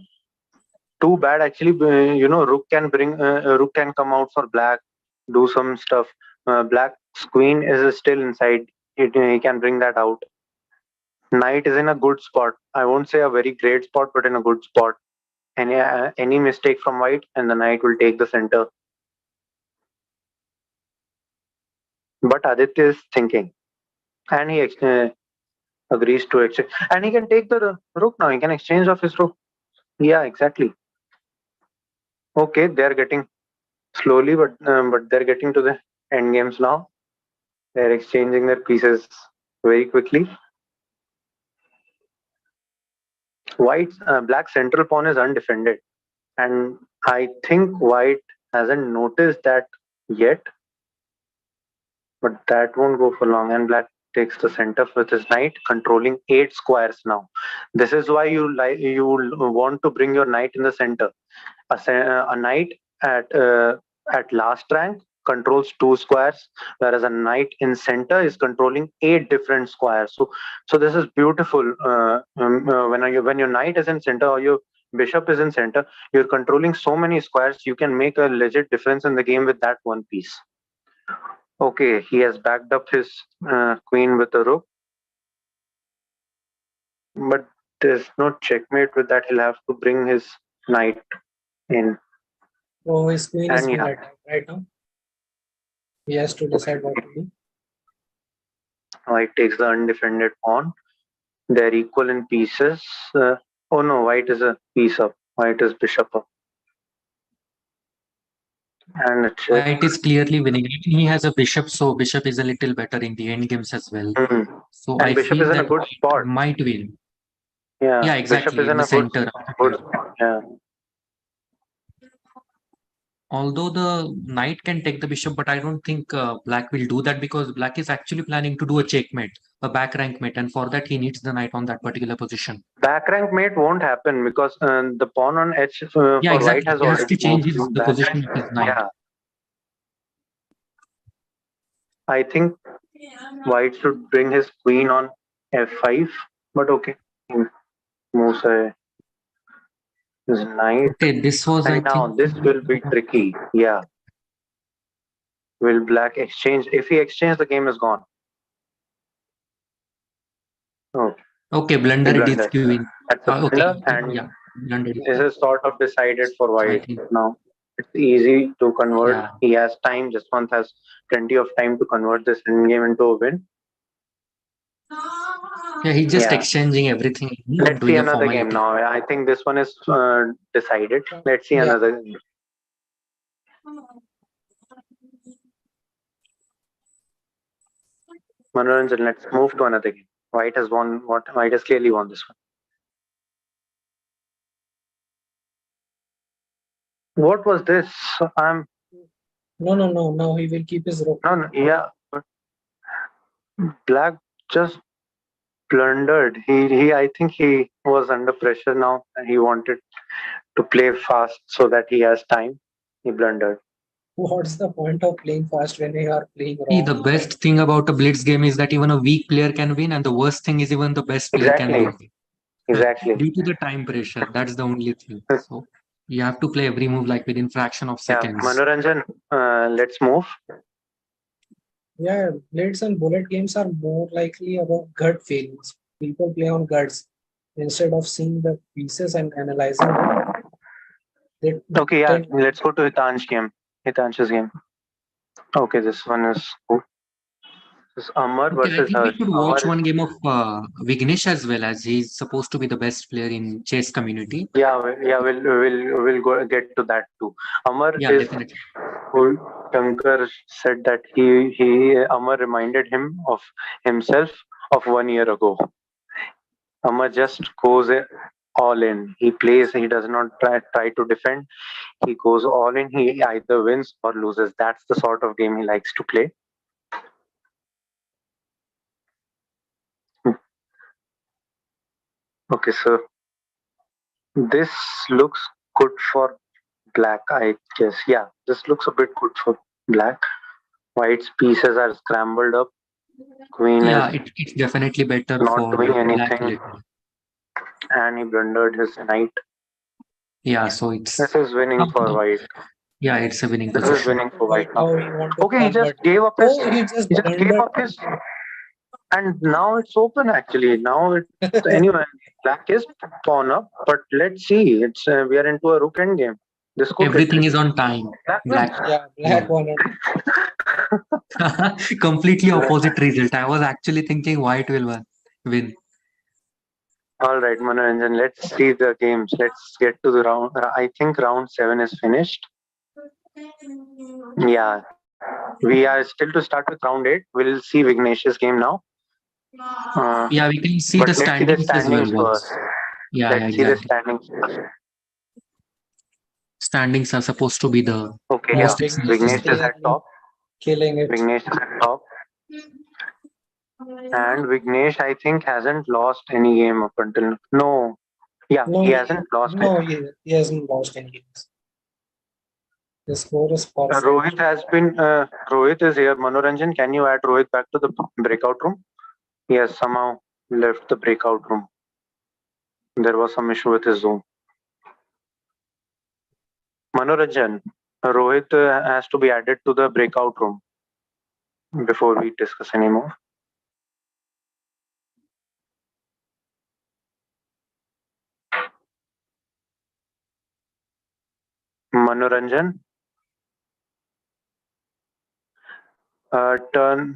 too bad actually. Rook can come out for black, do some stuff. Black's queen is still inside. He can bring that out. Knight is in a good spot. I won't say a very great spot, but in a good spot. Any mistake from white, and the knight will take the center. But Aditya is thinking, and he agrees to exchange, and he can take the rook now. He can exchange off his rook. Yeah, exactly. Okay, they're getting slowly, but they're getting to the end games now. They're exchanging their pieces very quickly. Black central pawn is undefended, and I think white hasn't noticed that yet. But that won't go for long, and black takes the center with his knight, controlling 8 squares now. This is why you want to bring your knight in the center. A knight at last rank controls 2 squares, whereas a knight in center is controlling 8 different squares. So this is beautiful. When your knight is in center or your bishop is in center, you're controlling so many squares. You can make a legit difference in the game with that one piece. Okay, he has backed up his queen with a rook, but there's no checkmate with that. He'll have to bring his knight in. Oh, his queen is And being yeah. attacked right now. He has to decide what to do. White takes the undefended pawn. They're equal in pieces. Oh no, white is a piece up. White is bishop up. And it's White is clearly winning. Even he has a bishop, so bishop is a little better in the end games as well. So and I bishop feel is in a that good White spot. might win. Yeah, Yeah, bishop exactly, is in in the a good center. spot. Yeah. Although the knight can take the bishop, but I don't think black will do that because black is actually planning to do a checkmate, a back rank mate, and for that he needs the knight on that particular position. Back rank mate won't happen because the pawn on h Yeah, for white exactly. has He has already to change moved. the position of his knight. Yeah. I think white should bring his queen on f5, but okay. He moves his knight. Okay, this was, I And now think, this will be tricky. Yeah. Will black exchange? If he exchanges, the game is gone. Oh, okay, blunder he it is blundered. queen. That's a Okay, blunder, and yeah, blunder. this is sort of decided for So I white think, now. It's easy to convert. yeah, He has time. Jaswant has plenty of time to convert this game into a win. yeah, he's just Yeah. exchanging everything, Let's see doing a another game formality. now. I think this one is decided. Let's see Yeah. another game. Manoranjan, let's move to another game. White has won. White has clearly won this one. What was this? I'm No. Now he will keep his rook. no. Yeah, but black just blundered. I think he was under pressure now, and he wanted to play fast so that he has time. He blundered. What's the point of playing fast when you are playing See, wrong? the best thing about a blitz game is that even a weak player can win, and the worst thing is even the best player can Exactly. lose. Exactly. Due to the time pressure, that's the only thing. So you have to play every move like within fraction of Yeah, seconds. Manoranjan, let's move. Yeah, blitz and bullet games are more likely about gut feelings. People play on guts instead of seeing the pieces and analyzing them. Okay, yeah, let's go to Hitansh's game. Hitansh's game. Okay, this one is cool. This is Amar Okay, I versus think we Harsh. should watch one game of Vignesh as well, as he's supposed to be the best player in chess community. Yeah, we'll go get to that too. Amar Yeah, is definitely. who Shankar said that Amar reminded him of himself of 1 year ago. Amar just goes all in. He plays. He does not try to defend. He goes all in. He either wins or loses. That's the sort of game he likes to play. Okay, so this looks good for black, I guess. Yeah, this looks a bit good for black. White's pieces are scrambled up. Queen Yeah, is it's definitely better not for doing black anything, later. and he blundered his knight. Yeah, so it's This is winning for white. yeah, it's a winning This is position. winning for white How now. he want to Okay, he just convert. gave up his. Oh, he just He just gave blundered. up his. And now it's open actually. Now anyway, black is pawn up, but let's see. It's we are into a rook end game. This could Everything get is on time. black. Yeah, black won it. Completely opposite result. I was actually thinking white will win. All right, Manoranjan, let's see the games. Let's get to the round. I think round 7 is finished. Yeah, we are still to start with round 8. We'll see Vignesh's game now. Yeah, we can see But the let's see the standings as well. standings first. Yeah, Let's see the exactly. standings first. Standings are supposed to be the Okay, most yeah. Vignesh is at top. Killing it. Vignesh is at top. And Vignesh, I think, hasn't lost any game up until no. Yeah, No, he hasn't lost no, it. he hasn't lost any games. The score is perfect. Rohit is here. Manoranjan, can you add Rohit back to the breakout room? He has somehow left the breakout room. There was some issue with his Zoom. Manoranjan, Rohit has to be added to the breakout room before we discuss anymore. Manoranjan, turn.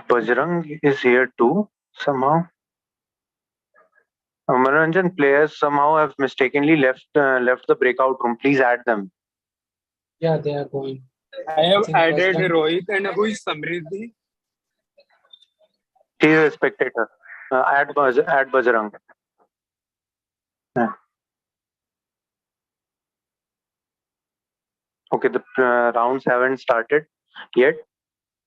Bajrang is here too somehow. Manoranjan, players somehow have mistakenly left the breakout room. Please add them. Yeah, they are going. I have think added Bajrang- Rohit and who is Samriddhi? He is a spectator. Add Bajrang. Okay, the rounds haven't started yet.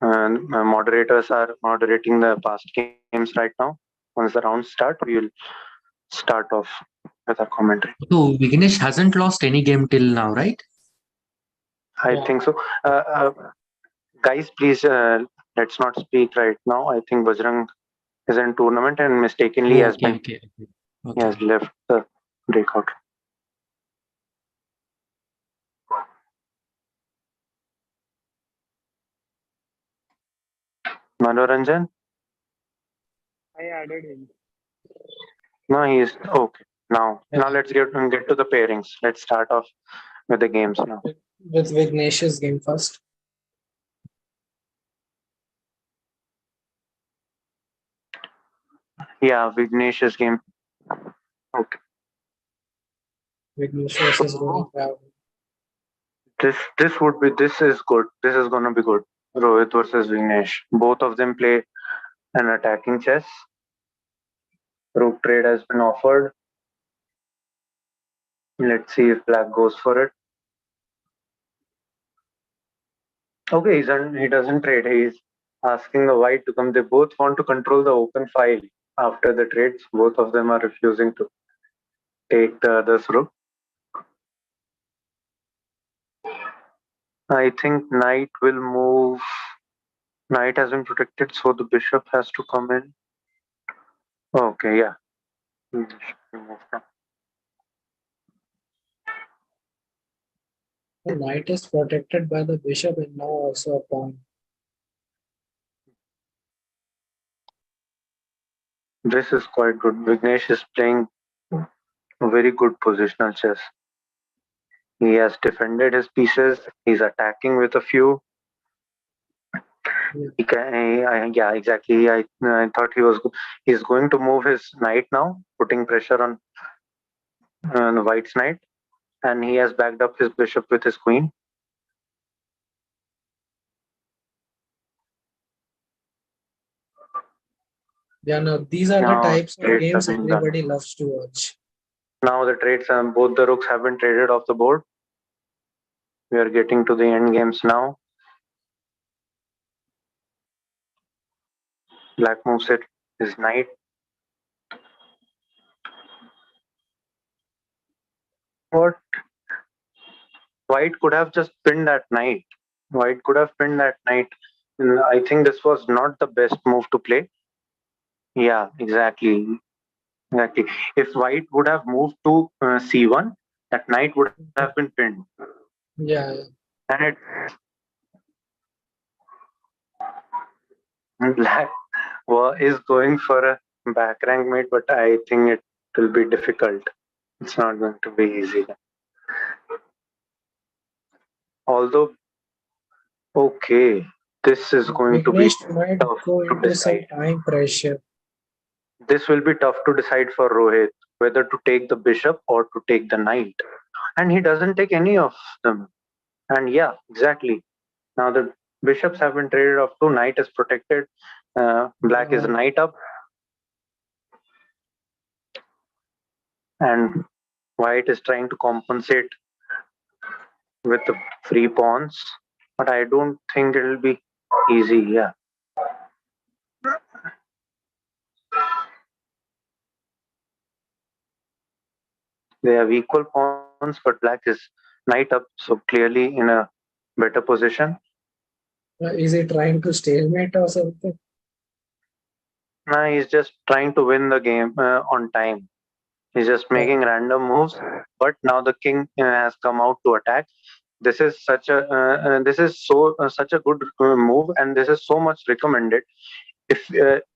Moderators are moderating the past games right now. Once the rounds start, we will start off with our commentary. So Vignesh hasn't lost any game till now, right? I Yeah. think so. Guys, please let's not speak right now. I think Bajrang is in tournament and mistakenly has been Okay. he has left the breakout. Manoranjan? I added him. No, he is okay. Now let's get to the pairings. Let's start off with the games now. With Vignesh's game first. Yeah, Vignesh's game. Okay. Vignesh versus Rohit Ravin. This is good. This is gonna be good. Rohit versus Vignesh. Both of them play an attacking chess. Rook trade has been offered. Let's see if black goes for it. Okay, he doesn't trade. He's asking the white to come. They both want to control the open file after the trades. Both of them are refusing to take the other's rook. I think knight will move. Knight has been protected, so the bishop has to come in. Okay, yeah. The knight is protected by the bishop and now also a pawn. This is quite good. Vignesh is playing a very good positional chess. He has defended his pieces. He's attacking with a few. Yeah, exactly. I thought he's going to move his knight now, putting pressure on the white's knight, and he has backed up his bishop with his queen. Yeah, now these are the Now, types of trades games have been done. everybody loves to watch. Now the trades, both the rooks have been traded off the board. We are getting to the end games now. Black moves it his knight. What? White could have just pinned that knight. White could have pinned that knight. I think this was not the best move to play. Yeah, exactly. Exactly. If white would have moved to c1, that knight would have been pinned. Yeah. And black is going for a back rank mate, but I think it will be difficult. It's not going to be easy. Although, okay, this is going to be Vignesh might tough go to into some decide. time pressure. This will be tough to decide for Rohit whether to take the bishop or to take the knight. And he doesn't take any of them. And yeah, exactly. Now the bishops have been traded off too. Knight is protected. Black is knight up. And white is trying to compensate with the free pawns. But I don't think it will be easy. Yeah. They have equal pawns, but black is knight up, so clearly in a better position. Is he trying to stalemate or something? Nah, he's just trying to win the game on time. He's just making random moves, but now the king has come out to attack. This is such a such a good move, and this is so much recommended. If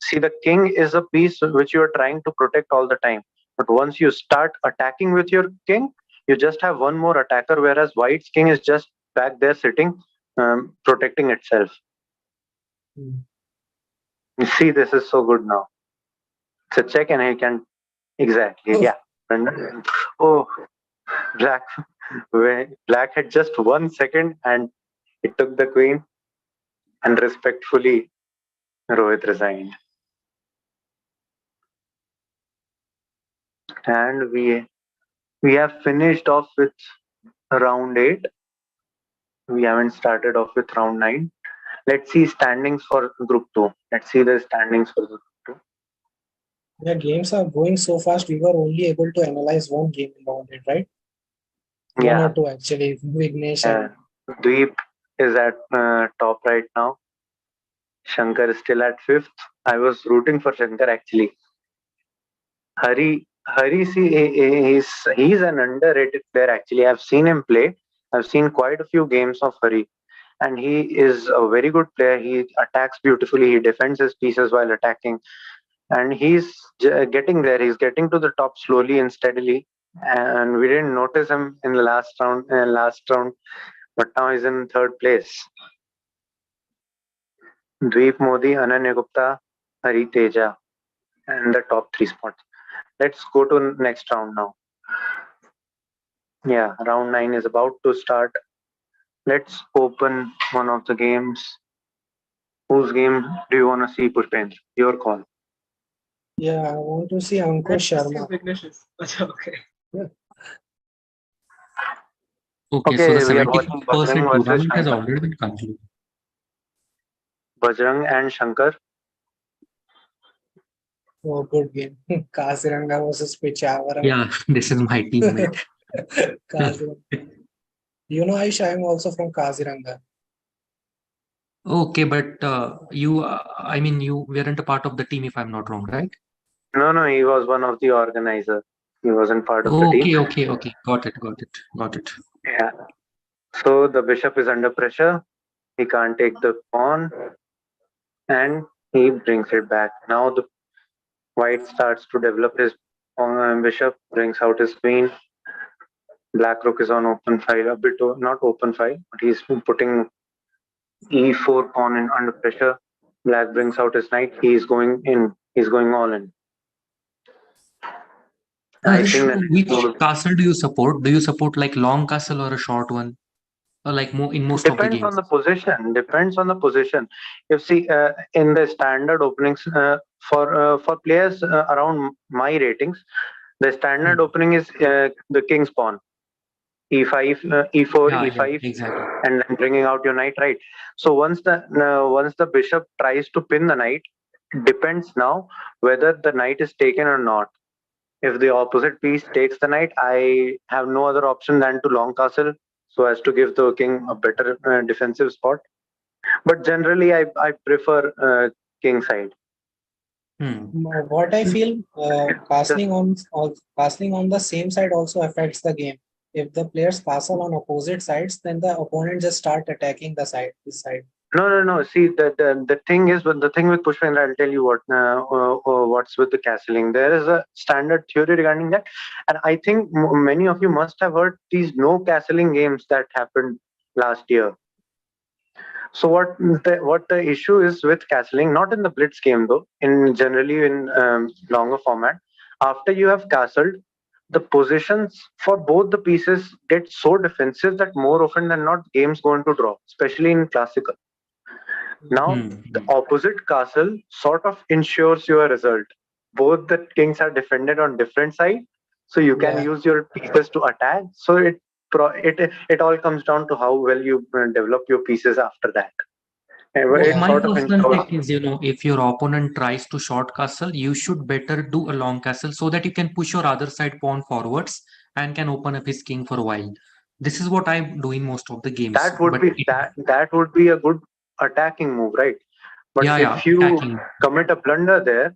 see, the king is a piece which you are trying to protect all the time, but once you start attacking with your king, you just have one more attacker, whereas white's king is just back there sitting, protecting itself. Hmm. You see, this is so good now. It's a check, and he can exactly, Oh. yeah. And, oh, black, black had just 1 second, and it took the queen, and respectfully, Rohit resigned. And we have finished off with round 8. We haven't started off with round 9. Let's see standings for group 2. Let's see the standings for group 2. The games are going so fast. We were only able to analyze one game in round 8, right? One Yeah. or two actually. Vignesh and Dweep is at top right now. Shankar is still at 5th. I was rooting for Shankar actually. Hari, see, he's an underrated player actually. I've seen him play. I've seen quite a few games of Hari, and he is a very good player. He attacks beautifully. He defends his pieces while attacking, and he's getting there. He's getting to the top slowly and steadily. And we didn't notice him in the last round, but now he's in 3rd place. Dweep Modi, Ananya Gupta, Hari Teja, and the top 3 spots. Let's go to next round now. Yeah, round 9 is about to start. Let's open one of the games. Whose game do you want to see, Pushpendra? Your call. yeah, I want to see Ankush Sharma. Okay. Okay, so the we are watching 75% Bajrang versus tournament has Shankar. already been concluded. Bajrang and Shankar. Oh, good game. Kaziranga versus Pichawara. Yeah, this is my teammate. Kaziranga. You know, Aish, I am also from Kaziranga. Okay, but you, I mean, you weren't a part of the team, if I'm not wrong, right? No, he was one of the organizers. He wasn't part of the team. Okay. Got it. Yeah. So the bishop is under pressure. He can't take the pawn, and he brings it back. Now the white starts to develop his bishop, brings out his queen. Black rook is on open file, a bit not open file, but he's putting e4 pawn in under pressure. Black brings out his knight. He's going in. He's going all in. I Harsh, think that which castle do you support? Do you support like long castle or a short one? Or like in most of the depends games? on the position. Depends on the position. You see, in the standard openings for players around my ratings, the standard opening is the king's pawn, e5, e4, Yeah, e5, exactly. and then bringing out your knight, right? So once the bishop tries to pin the knight, depends now whether the knight is taken or not. If the opposite piece takes the knight, I have no other option than to long castle, so as to give the king a better defensive spot. But generally, I prefer king side. What I feel, castling on the same side also affects the game. If the players castle on opposite sides, then the opponent just start attacking this side. No. See, the thing is, the thing with Pushpendra, I'll tell you what's with the castling. There is a standard theory regarding that, and I think many of you must have heard these no castling games that happened last year. So what the issue is with castling, not in the blitz game though, in generally in longer format, after you have castled, the positions for both the pieces get so defensive that more often than not games go into draw, especially in classical. Now the opposite castle sort of ensures your result. Both the kings are defended on different sides, so you can use your pieces to attack. So it all comes down to how well you develop your pieces after that. My personal take is, if your opponent tries to short castle, you should better do a long castle so that you can push your other side pawn forwards and can open up his king for a while. This is what I'm doing most of the games. That would but be that would be a good attacking move, right? But yeah, if you attacking. commit a blunder there,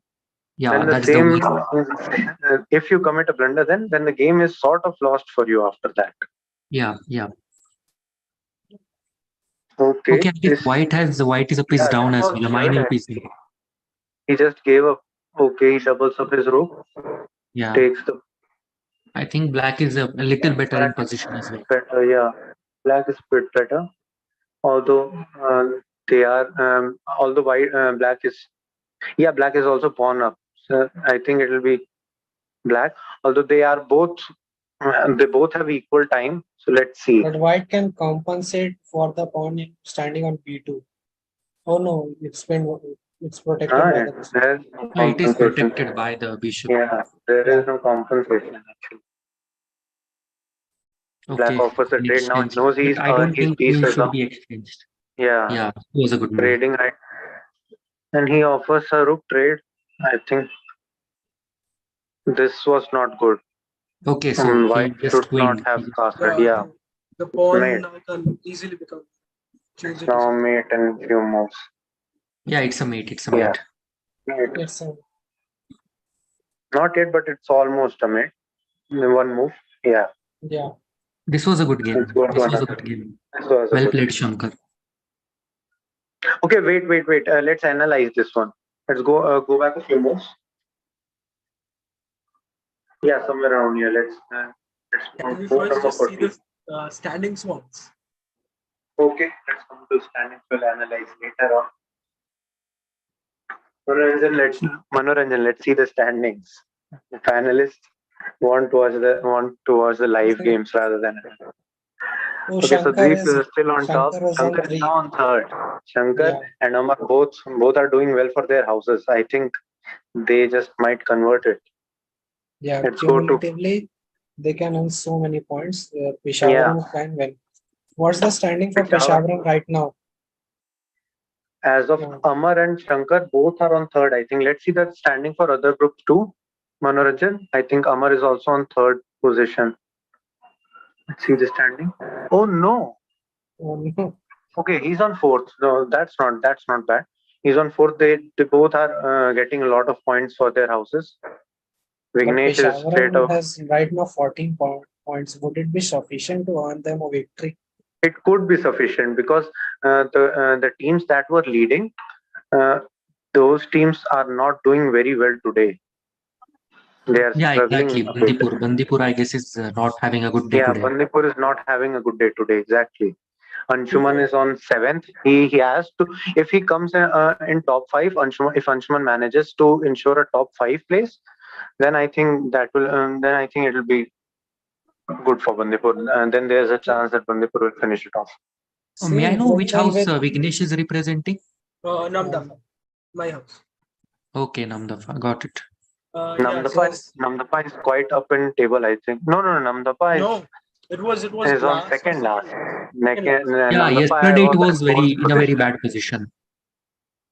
Yeah, then the that's the same. worst. If you commit a blunder, then the game is sort of lost for you after that. Yeah. Okay. Okay, I guess This, white is a piece yeah, down this as was well. good. Mine piece. He just gave up. Okay, he doubles up his rook, Yeah, takes the I think black is a little better in black position as well. better. Yeah, black is bit better. Although they are, although white, black is, yeah, black is also pawn up. So I think it will be black. Although they both have equal time. So let's see. But white can compensate for the pawn standing on b2. Oh no, it's protected by the bishop. There's no It is compensation. protected by the bishop. Yeah, there Yeah. is no compensation actually. Okay. Black offers a an trade now. He exchange. knows But he's I don't his think piece queen is should up. be exchanged. Yeah, Yeah, it was a good move. trading right. And he offers a rook trade. I think this was not good. Okay, so he White just should not queen. have castled. Yeah, Yeah, the pawn mate. now can easily become changed into Now something. mate and few moves. Yeah, it's a mate. It's a Yeah. mate. Mate. It's a, Not yet, but it's almost a mate. One move. Yeah. yeah. This was a good game. Let's go to This was a another. good game. This was a Well good. played, Shankar. Okay, wait. Let's analyze this one. Let's go back a few moves. Yeah, somewhere around here. Can we Let's move first number just see 40. the standings once? Okay, let's come to standings. We'll analyze later on. Manoranjan, let's see the standings. The panelists want to watch the live games rather than. Oh, Okay, so Shankar Deep is is still on top. Shankar is on Shankar is 3. now on third. Shankar Yeah. and Amar both are doing well for their houses. I think they just might convert it. Yeah, Let's go to cumulatively, they can earn so many points. Peshawar can win. What's the standing for Peshawar. Peshawar right now? As of Yeah. Amar and Shankar, both are on third. I think. Let's see the standing for other groups too. Manoranjan, I think Amar is also on third position. Let's see the standing. Oh no. Oh, no. Okay, he's on fourth. No, that's not bad. He's on fourth. They both are getting a lot of points for their houses. But Vignesh is straight Peshawar up. has right now 14 points. Would it be sufficient to earn them a victory? It could be sufficient because the teams that were leading, those teams are not doing very well today. They are Yeah, struggling exactly. a bit. Bandipur, I guess, is not having a good day Yeah, today. Bandipur is not having a good day today. Exactly. Anshuman is on seventh. He has to, if he comes in top five. If Anshuman manages to ensure a top five place, then I think it will be good for Bandipur. And then there's a chance that Bandipur will finish it off. May I See, know good which luck house with Vignesh is representing? Namdafa, my house. Okay, Namdafa. Got it. Yeah, so Namdapa is quite up in table, I think. No, Namdapa no, it was is on second last. Yeah, Namdapa yesterday it was at fourth in a very position. bad position.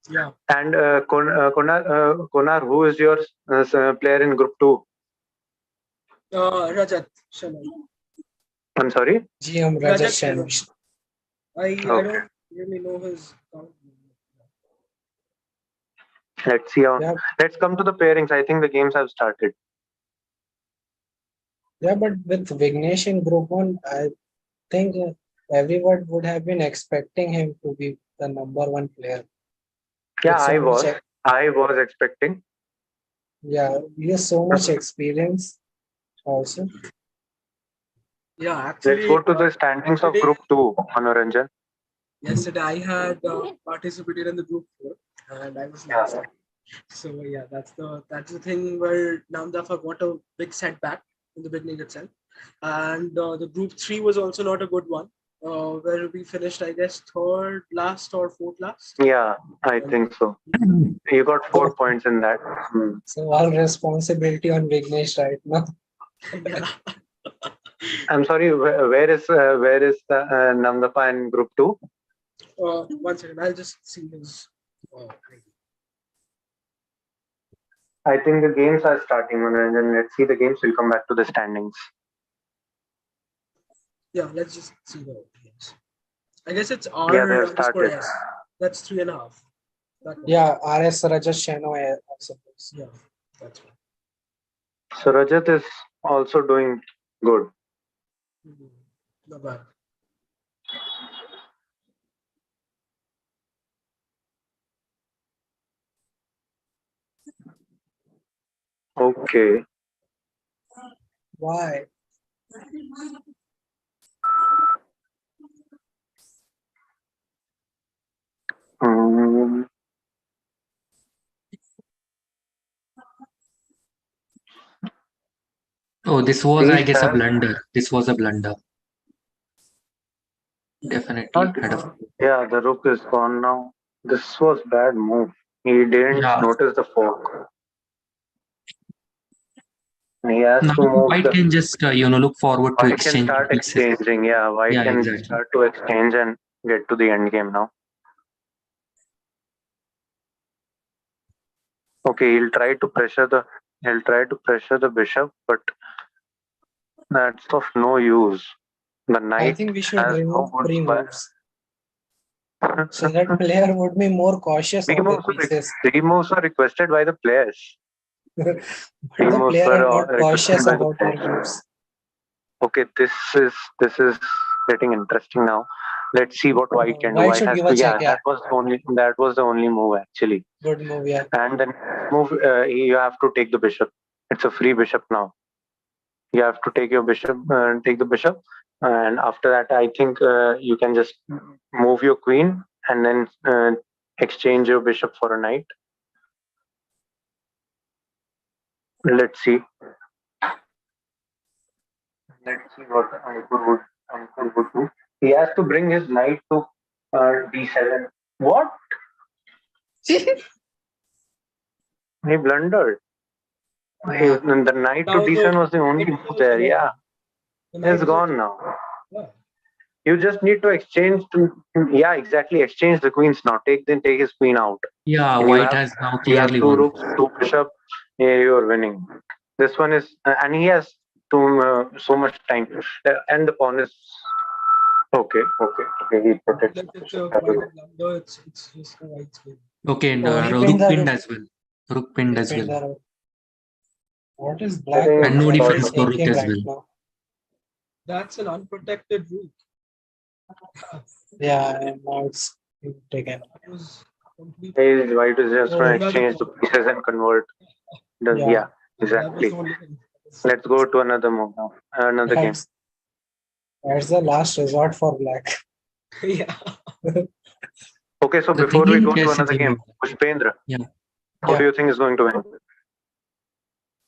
Yeah. And Konar, who is your player in Group 2? Rajat Sharma. I'm sorry? GM Rajat Rajat Sharma. I Okay. don't really know his account. Let's see how. Yeah. Let's come to the pairings. I think the games have started. Yeah, but with Vignesh in Group 1, I think everyone would have been expecting him to be the number 1 player. Yeah, With so I much was. I was expecting. Yeah, he has so much experience also. Yeah, actually, Let's go to the standings of today- Group 2, Manoranjan. yesterday I had participated in the group 4 and I was last. So yeah, that's the thing where Namdafa got a big setback in the beginning itself, and the group 3 was also not a good one, where we finished, I guess, third last or fourth last. Yeah, I think so. You got 4 points in that. So all responsibility on Vignesh right now. Yeah. I'm sorry. Where is the Namdapa in Group 2? 1 second, I'll just see his. ID. I think the games are starting, Manoranjan. Let's see the games. We'll come back to the standings. Yeah, let's just see the games. I guess it's Yeah, they R have underscore started. S. That's 3.5. That one. Yeah, RS Rajas Sheno, I suppose. Yeah, that's one. So Rajat is also doing good. Mhm. Not bad. Okay. Why? Hmm. Oh, this was, I These guess, a have blunder. This was a blunder. Definitely not. had a. Yeah, the rook is gone now. This was bad move. He didn't Yeah. notice the fork. He has Now to move white the. can just look forward to White can exchanging start pieces. exchanging. Yeah, White Yeah, can exactly. start to exchange and get to the end game now. Okay, he'll try to pressure the. He'll try to pressure the bishop, but that's of no use. The I knight think we should has no remove good. pre-moves. So that player would be more cautious of the Pre-moves pieces. pre-moves are requested by the players. But the Pre-moves player were are not requested cautious by the about their players. moves. Okay, this is getting interesting now. Let's see what White can do. White White should has give to. a check, Yeah, yeah. that was the only move actually. Good move, yeah. And then move. You have to take the bishop. It's a free bishop now. You have to take your bishop. Take the bishop, and after that, I think you can just move your queen and then exchange your bishop for a knight. Let's see. Let's see what Ankur would do. He has to bring his knight to d7. What? He blundered. Yeah. The knight to Now d7 the was the only knight move is there. gone. Yeah, The knight it's is gone also now. yeah. You just need to exchange. Yeah, exactly. Exchange the queens now. Take his queen out. Yeah, You white have has now you have clearly two won. rooks, two bishop. Yeah, you are winning. This one is, and he has so much time, and the pawn is okay. He protects Like the it's bishop a very white well. blunder. It's just a white square. Okay, and Oh, he pinned rook the pinned rook. as well. Rook pinned He as pinned well. the rook. What is I black think And no it's exactly defense for sort of. rook thinking as right well. now? That's an unprotected rook. Yeah, and now it's taken. That was complete. White is just Oh, going to Another exchange the pawn. pieces and convert. yeah. Yeah, That was exactly. the only thing. Let's go to another move now. Another game. That's the last resort for black. Yeah. Okay, so The before thing we in go to chess is, another game, Pushpendra, yeah. who Yeah. do you think is going to win?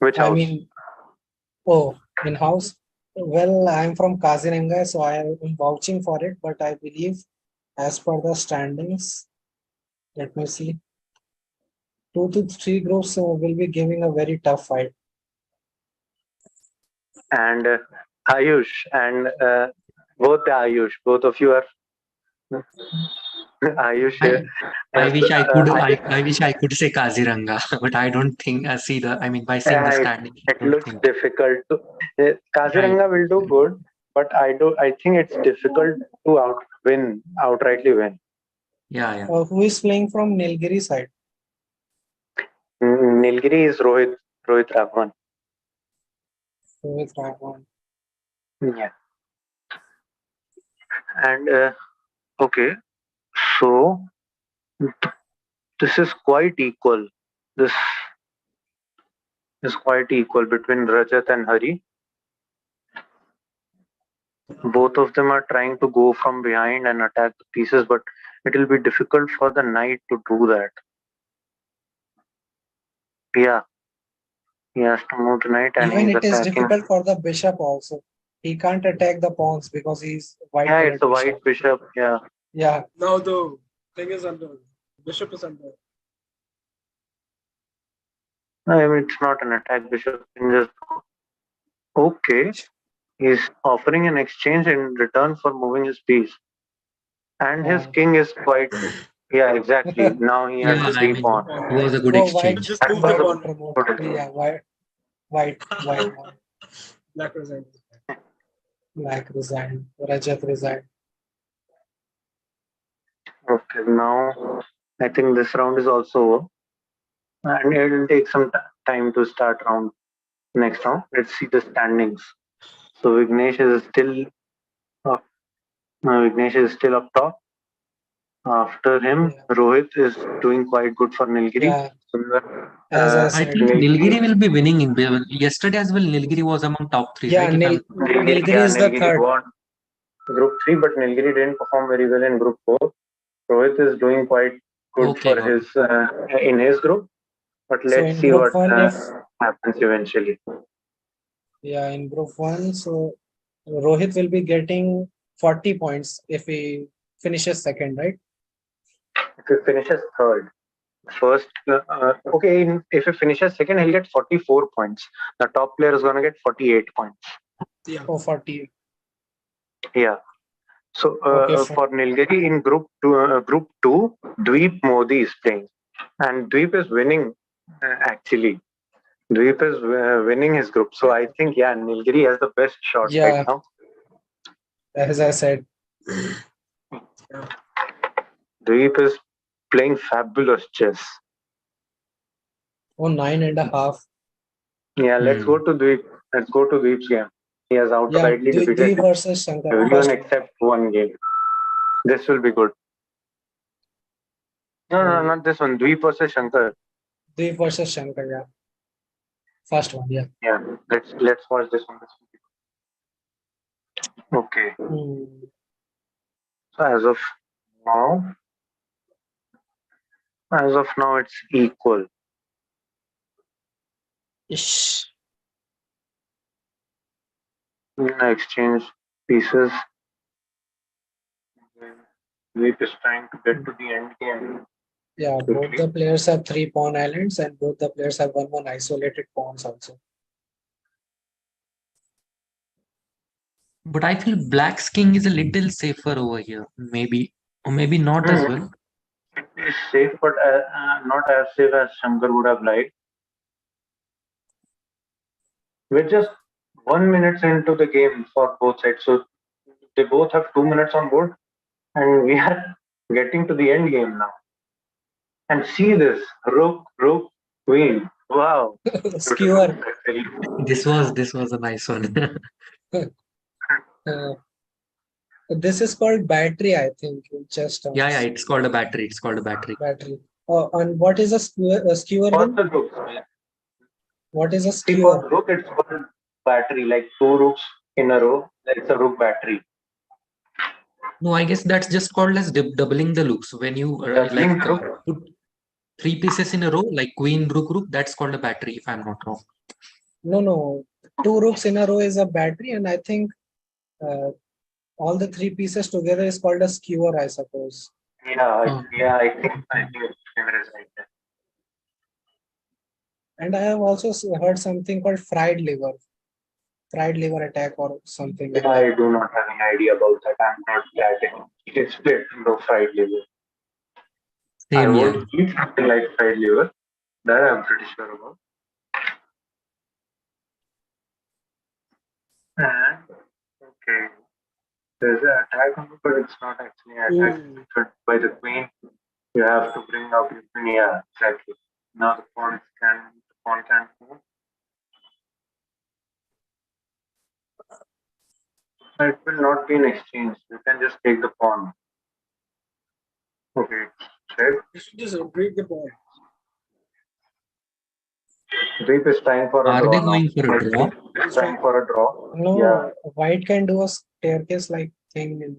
Which I house? mean, oh, in house. Well, I'm from Kaziranga, so I am vouching for it. But I believe, as per the standings, let me see. 2 to 3 groups will be giving a very tough fight. And Ayush and both of you are Ayush. I Yes, wish I wish I could say Kaziranga, but I don't think by seeing the yeah, standing, I it don't looks think. difficult to. Right. Kaziranga will do good, but I think it's difficult to outrightly win. Yeah. Who is playing from Nilgiri side? Nilgiri is Rohit Raghavan. With Raghavan. Yeah, and okay, so this is quite equal. This is quite equal between Rajat and Hari. Both of them are trying to go from behind and attack the pieces, but it will be difficult for the knight to do that. Yeah, he has to move the knight and Even he's it is attacking. difficult for the bishop also. He can't attack the pawns because he's white Yeah, colored it's a bishop. white bishop. Yeah, Yeah, Now the thing is under. Bishop is under. I mean it's not an attack. Bishop can just okay. He's offering an exchange in return for moving his piece, and his king is quite. Yeah, exactly. Now he has Yeah, the Just free move the pawn. pawn. it was a good oh, white, exchange. Just move the That white was pawn. promote. a good. Yeah, white. Black resigned. Black resigned. Rajat resigned. Okay, now I think this round is also over. And it will take some time to start next round. Let's see the standings. So Vignesh is still up. Vignesh is still up top. After him, Yeah. Rohit is doing quite good for Nilgiri. Yeah. Sundar, As I I said. think Nilgiri will be winning in yesterday as well. Nilgiri was among top three, Yeah, right? If I'm Nilgiri is the Nilgiri third. won Group 3, but Nilgiri didn't perform very well in Group 4. Rohit is doing quite good okay, for got it. his in his group, but So let's in see group what one, if happens eventually. yeah, in group one, so Rohit will be getting 40 points if he finishes second, right? If he finishes third, first, okay, if he finishes second, he'll get 44 points. The top player is going to get 48 points. Yeah. Oh, 40. Yeah. So Okay, for Nilgiri in group two, Dweep Modi is playing, and Dweep is winning actually. Dweep is winning his group, so I think Nilgiri has the best shot Yeah. right now. As I said. Dweep is playing fabulous chess. Oh, 9.5. Yeah, let's go to Dweep. Let's go to Dweep's game. He has outrightly defeated Dweep versus Shankar. everyone except one game. This will be good. No, not this one. Dweep versus Shankar. Dweep versus Shankar, yeah. First one, yeah. Yeah, let's watch this one. Okay. So as of now, it's equal. Ish. Exchange pieces. Dweep is trying to get to the end game. Yeah, both the players have 3 pawn islands and both the players have one isolated pawns also. But I feel Black's king is a little safer over here. Maybe, or maybe not as well. It is safe, but not as safe as Shankar would have liked. We're just 1 minute into the game for both sides, so they both have 2 minutes on board, and we are getting to the end game now. And see this rook, queen. Wow, Skewer. This was a nice one. This is called battery, I think. Just yeah, it's called a battery. It's called a battery. Battery. Oh, and what is a skewer? What's the rook? What is a See, skewer? for rook, it's called battery, like 2 rooks in a row. It's a rook battery. No, I guess that's just called as doubling the loops. When you put 3 pieces in a row, like queen, rook, that's called a battery, if I'm not wrong. No. 2 rooks in a row is a battery, and I think all the 3 pieces together is called a skewer, I suppose. Yeah, I think skewer is right there. And I have also heard something called fried liver attack or something like that. I do not have any idea about that. I'm not that expert into fried liver. I would eat something like fried liver. That I'm pretty sure about. And okay, there's an attack on it, but it's not actually an attack. But by the queen, you have to bring out your queen. Yeah, exactly. Now the pawn can't move. It will not be an exchange. You can just take the pawn. Okay, check. You should just break the pawn. Dweep is trying for a draw. Are they going for a draw? It's trying for a draw. No, white can do a staircase like thing.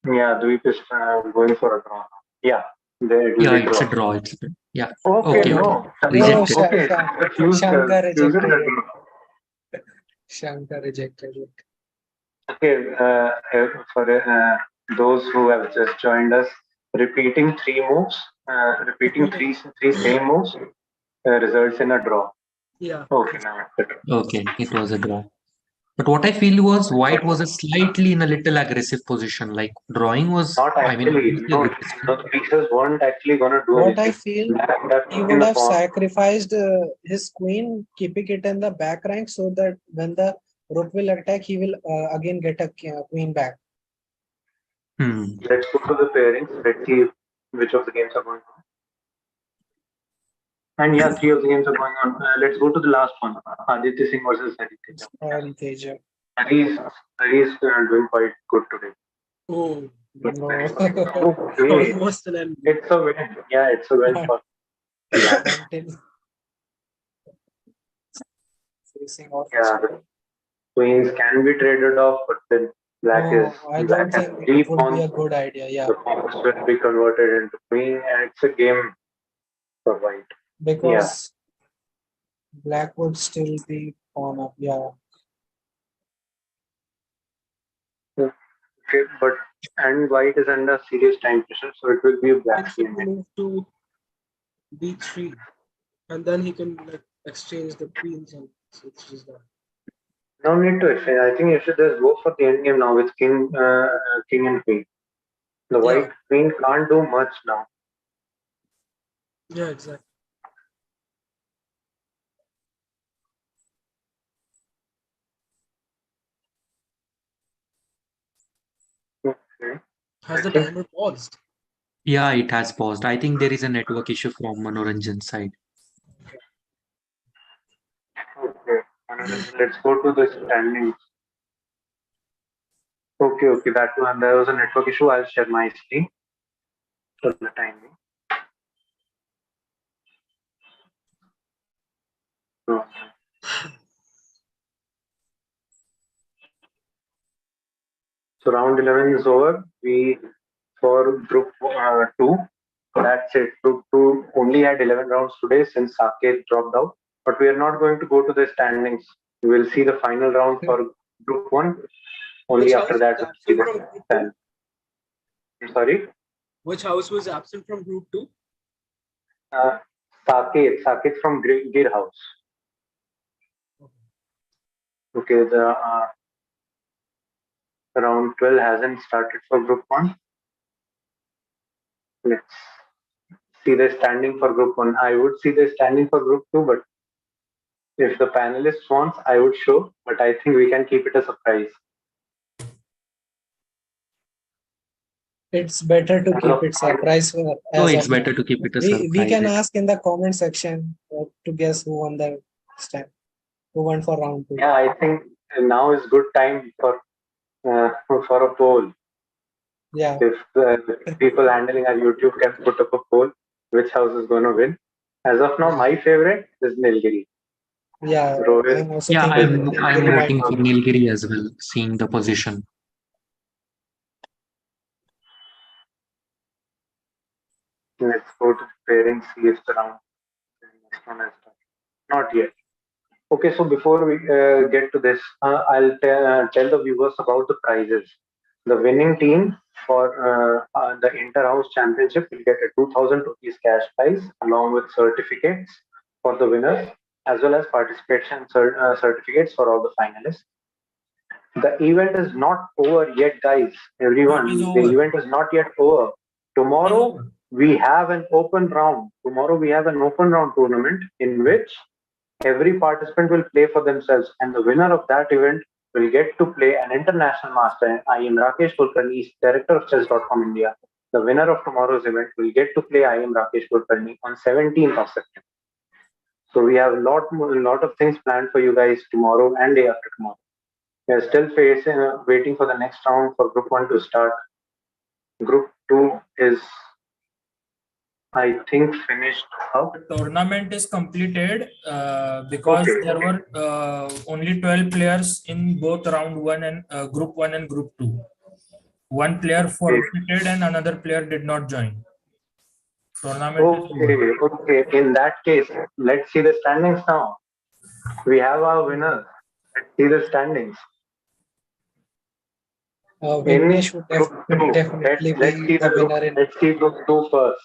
Yeah, Dweep is going for a draw. Yeah, there it will be it's draw. a draw. Yeah. Okay, no. Rejected. Shankar rejected it. Shankar rejected it. Okay, for those who have just joined us, repeating three same moves results in a draw. Yeah. Okay, now it's a draw. Okay, it was a draw. But what I feel was White was a slightly in a little aggressive position. Like drawing was, Not actually. No, the pieces weren't actually gonna do What I anything. feel, That he would in the have form. sacrificed his queen, keeping it in the back rank, so that when the rook will attack, he will again get a queen back. Let's go to the pairings. Let's see which of the games are going on. And yeah, 3 of the games are going on. Let's go to the last one. Aditya Singh versus Hari Teja. Hari is doing quite good today. Oh, No. Okay. almost an end. It's a win. Yeah, it's a win for Black. Facing off. Yeah, the queens can be traded off, but then Black No, is I Black don't has think 3 it would be a pawns. good idea. Yeah, The pawns will be converted into queen, and it's a game for White. because Black would still be pawn up. Yeah. Okay, but and White is under serious time pressure, so it will be a He Black should game. move to b3, and then he can like exchange the queens, and it's just that. No need to exchange. I think you should just go for the end game now with king and queen. The white queen can't do much now. Yeah, exactly. Okay. Has the timer paused? Yeah, it has paused. I think there is a network issue from Manoranjan's side. Okay. Let's go to the standings. Okay, that one. There was a network issue. I'll share my screen for the timing. So round 11 is over. For group 2, that's it. Group 2 only had 11 rounds today since Saket dropped out. But we are not going to go to the standings. We will see the final round for group 1. Only Which after that, we'll see the stand. I'm sorry? Which house was absent from group 2? Saket from Gir House. Okay, the round 12 hasn't started for group 1. Let's see the standing for group 1. I would see the standing for group 2, but if the panelists want, I would show, but I think we can keep it a surprise. It's better to keep it surprise. No, it's better to keep it a surprise. We can ask in the comment section to guess who won the stand, who won for round 2. Yeah, I think now is good time for a poll. Yeah. If people handling our YouTube can put up a poll, which house is going to win? As of now, my favorite is Nilgiri. Yeah, I'm also I'm voting for Nilgiri as well, seeing the position. Let's go to the pairings, see if the round next one has started. Not yet. Okay, so before we get to this, I'll tell the viewers about the prizes. The winning team for the Inter-House Championship will get a 2,000 rupees cash prize along with certificates for the winners as well as participation certificates for all the finalists. The event is not over yet, guys. Everyone, the event is not yet over. Tomorrow we have an open round. Tomorrow we have an open round tournament in which every participant will play for themselves, and the winner of that event will get to play an international master. I am Rakesh Kulkarni, director of chess.com India. The winner of tomorrow's event will get to play I am Rakesh Kulkarni on 17th of September. So we have a lot of things planned for you guys tomorrow and day after tomorrow. We are still waiting for the next round for group 1 to start. Group 2 is, I think, finished out. The tournament is completed because there were only 12 players in both round 1 and group 1 and group 2. One player forfeited and another player did not join. Tournament is over. Okay. In that case, let's see the standings now. We have our winners. Let's see the standings. Vignesh would definitely be the winner in. Let's see group 2 first.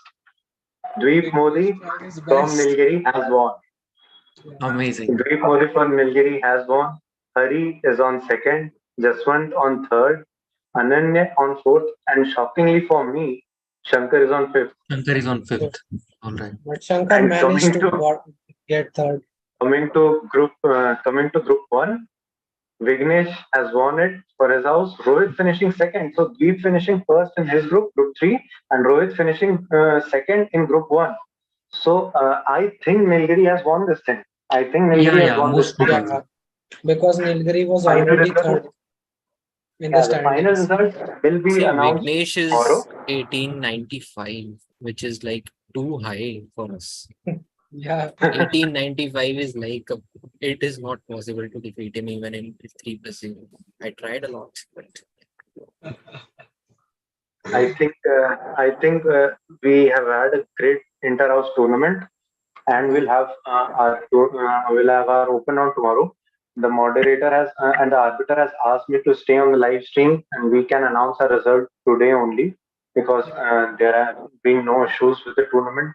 Dweep Modi from Nilgiri has won. Amazing. Dweep Modi from Nilgiri has won. Hari is on second, Jaswant on third, Ananya on fourth, and shockingly for me, Shankar is on fifth. Shankar is on fifth. All right. But Shankar And managed to coming get third. Coming to group one, Vignesh has won it for his house. Rohit finishing second, so Deep finishing first in his group, group three, and Rohit finishing second in group one. So I think Nilgiri has won this thing. I think Nilgiri has Yeah, won this most thing. probably. Yeah, because Nilgiri was Final already result, third in the yeah, the final standings. result will be See, announced Vignesh tomorrow. is 1895, which is like too high for us. Yeah, 1895 is like, it is not possible to defeat him even in 3+0. I tried a lot, but I think we have had a great inter-house tournament, and we'll have our open round tomorrow. The moderator has and the arbiter has asked me to stay on the live stream, and we can announce our result today only because there have been no issues with the tournament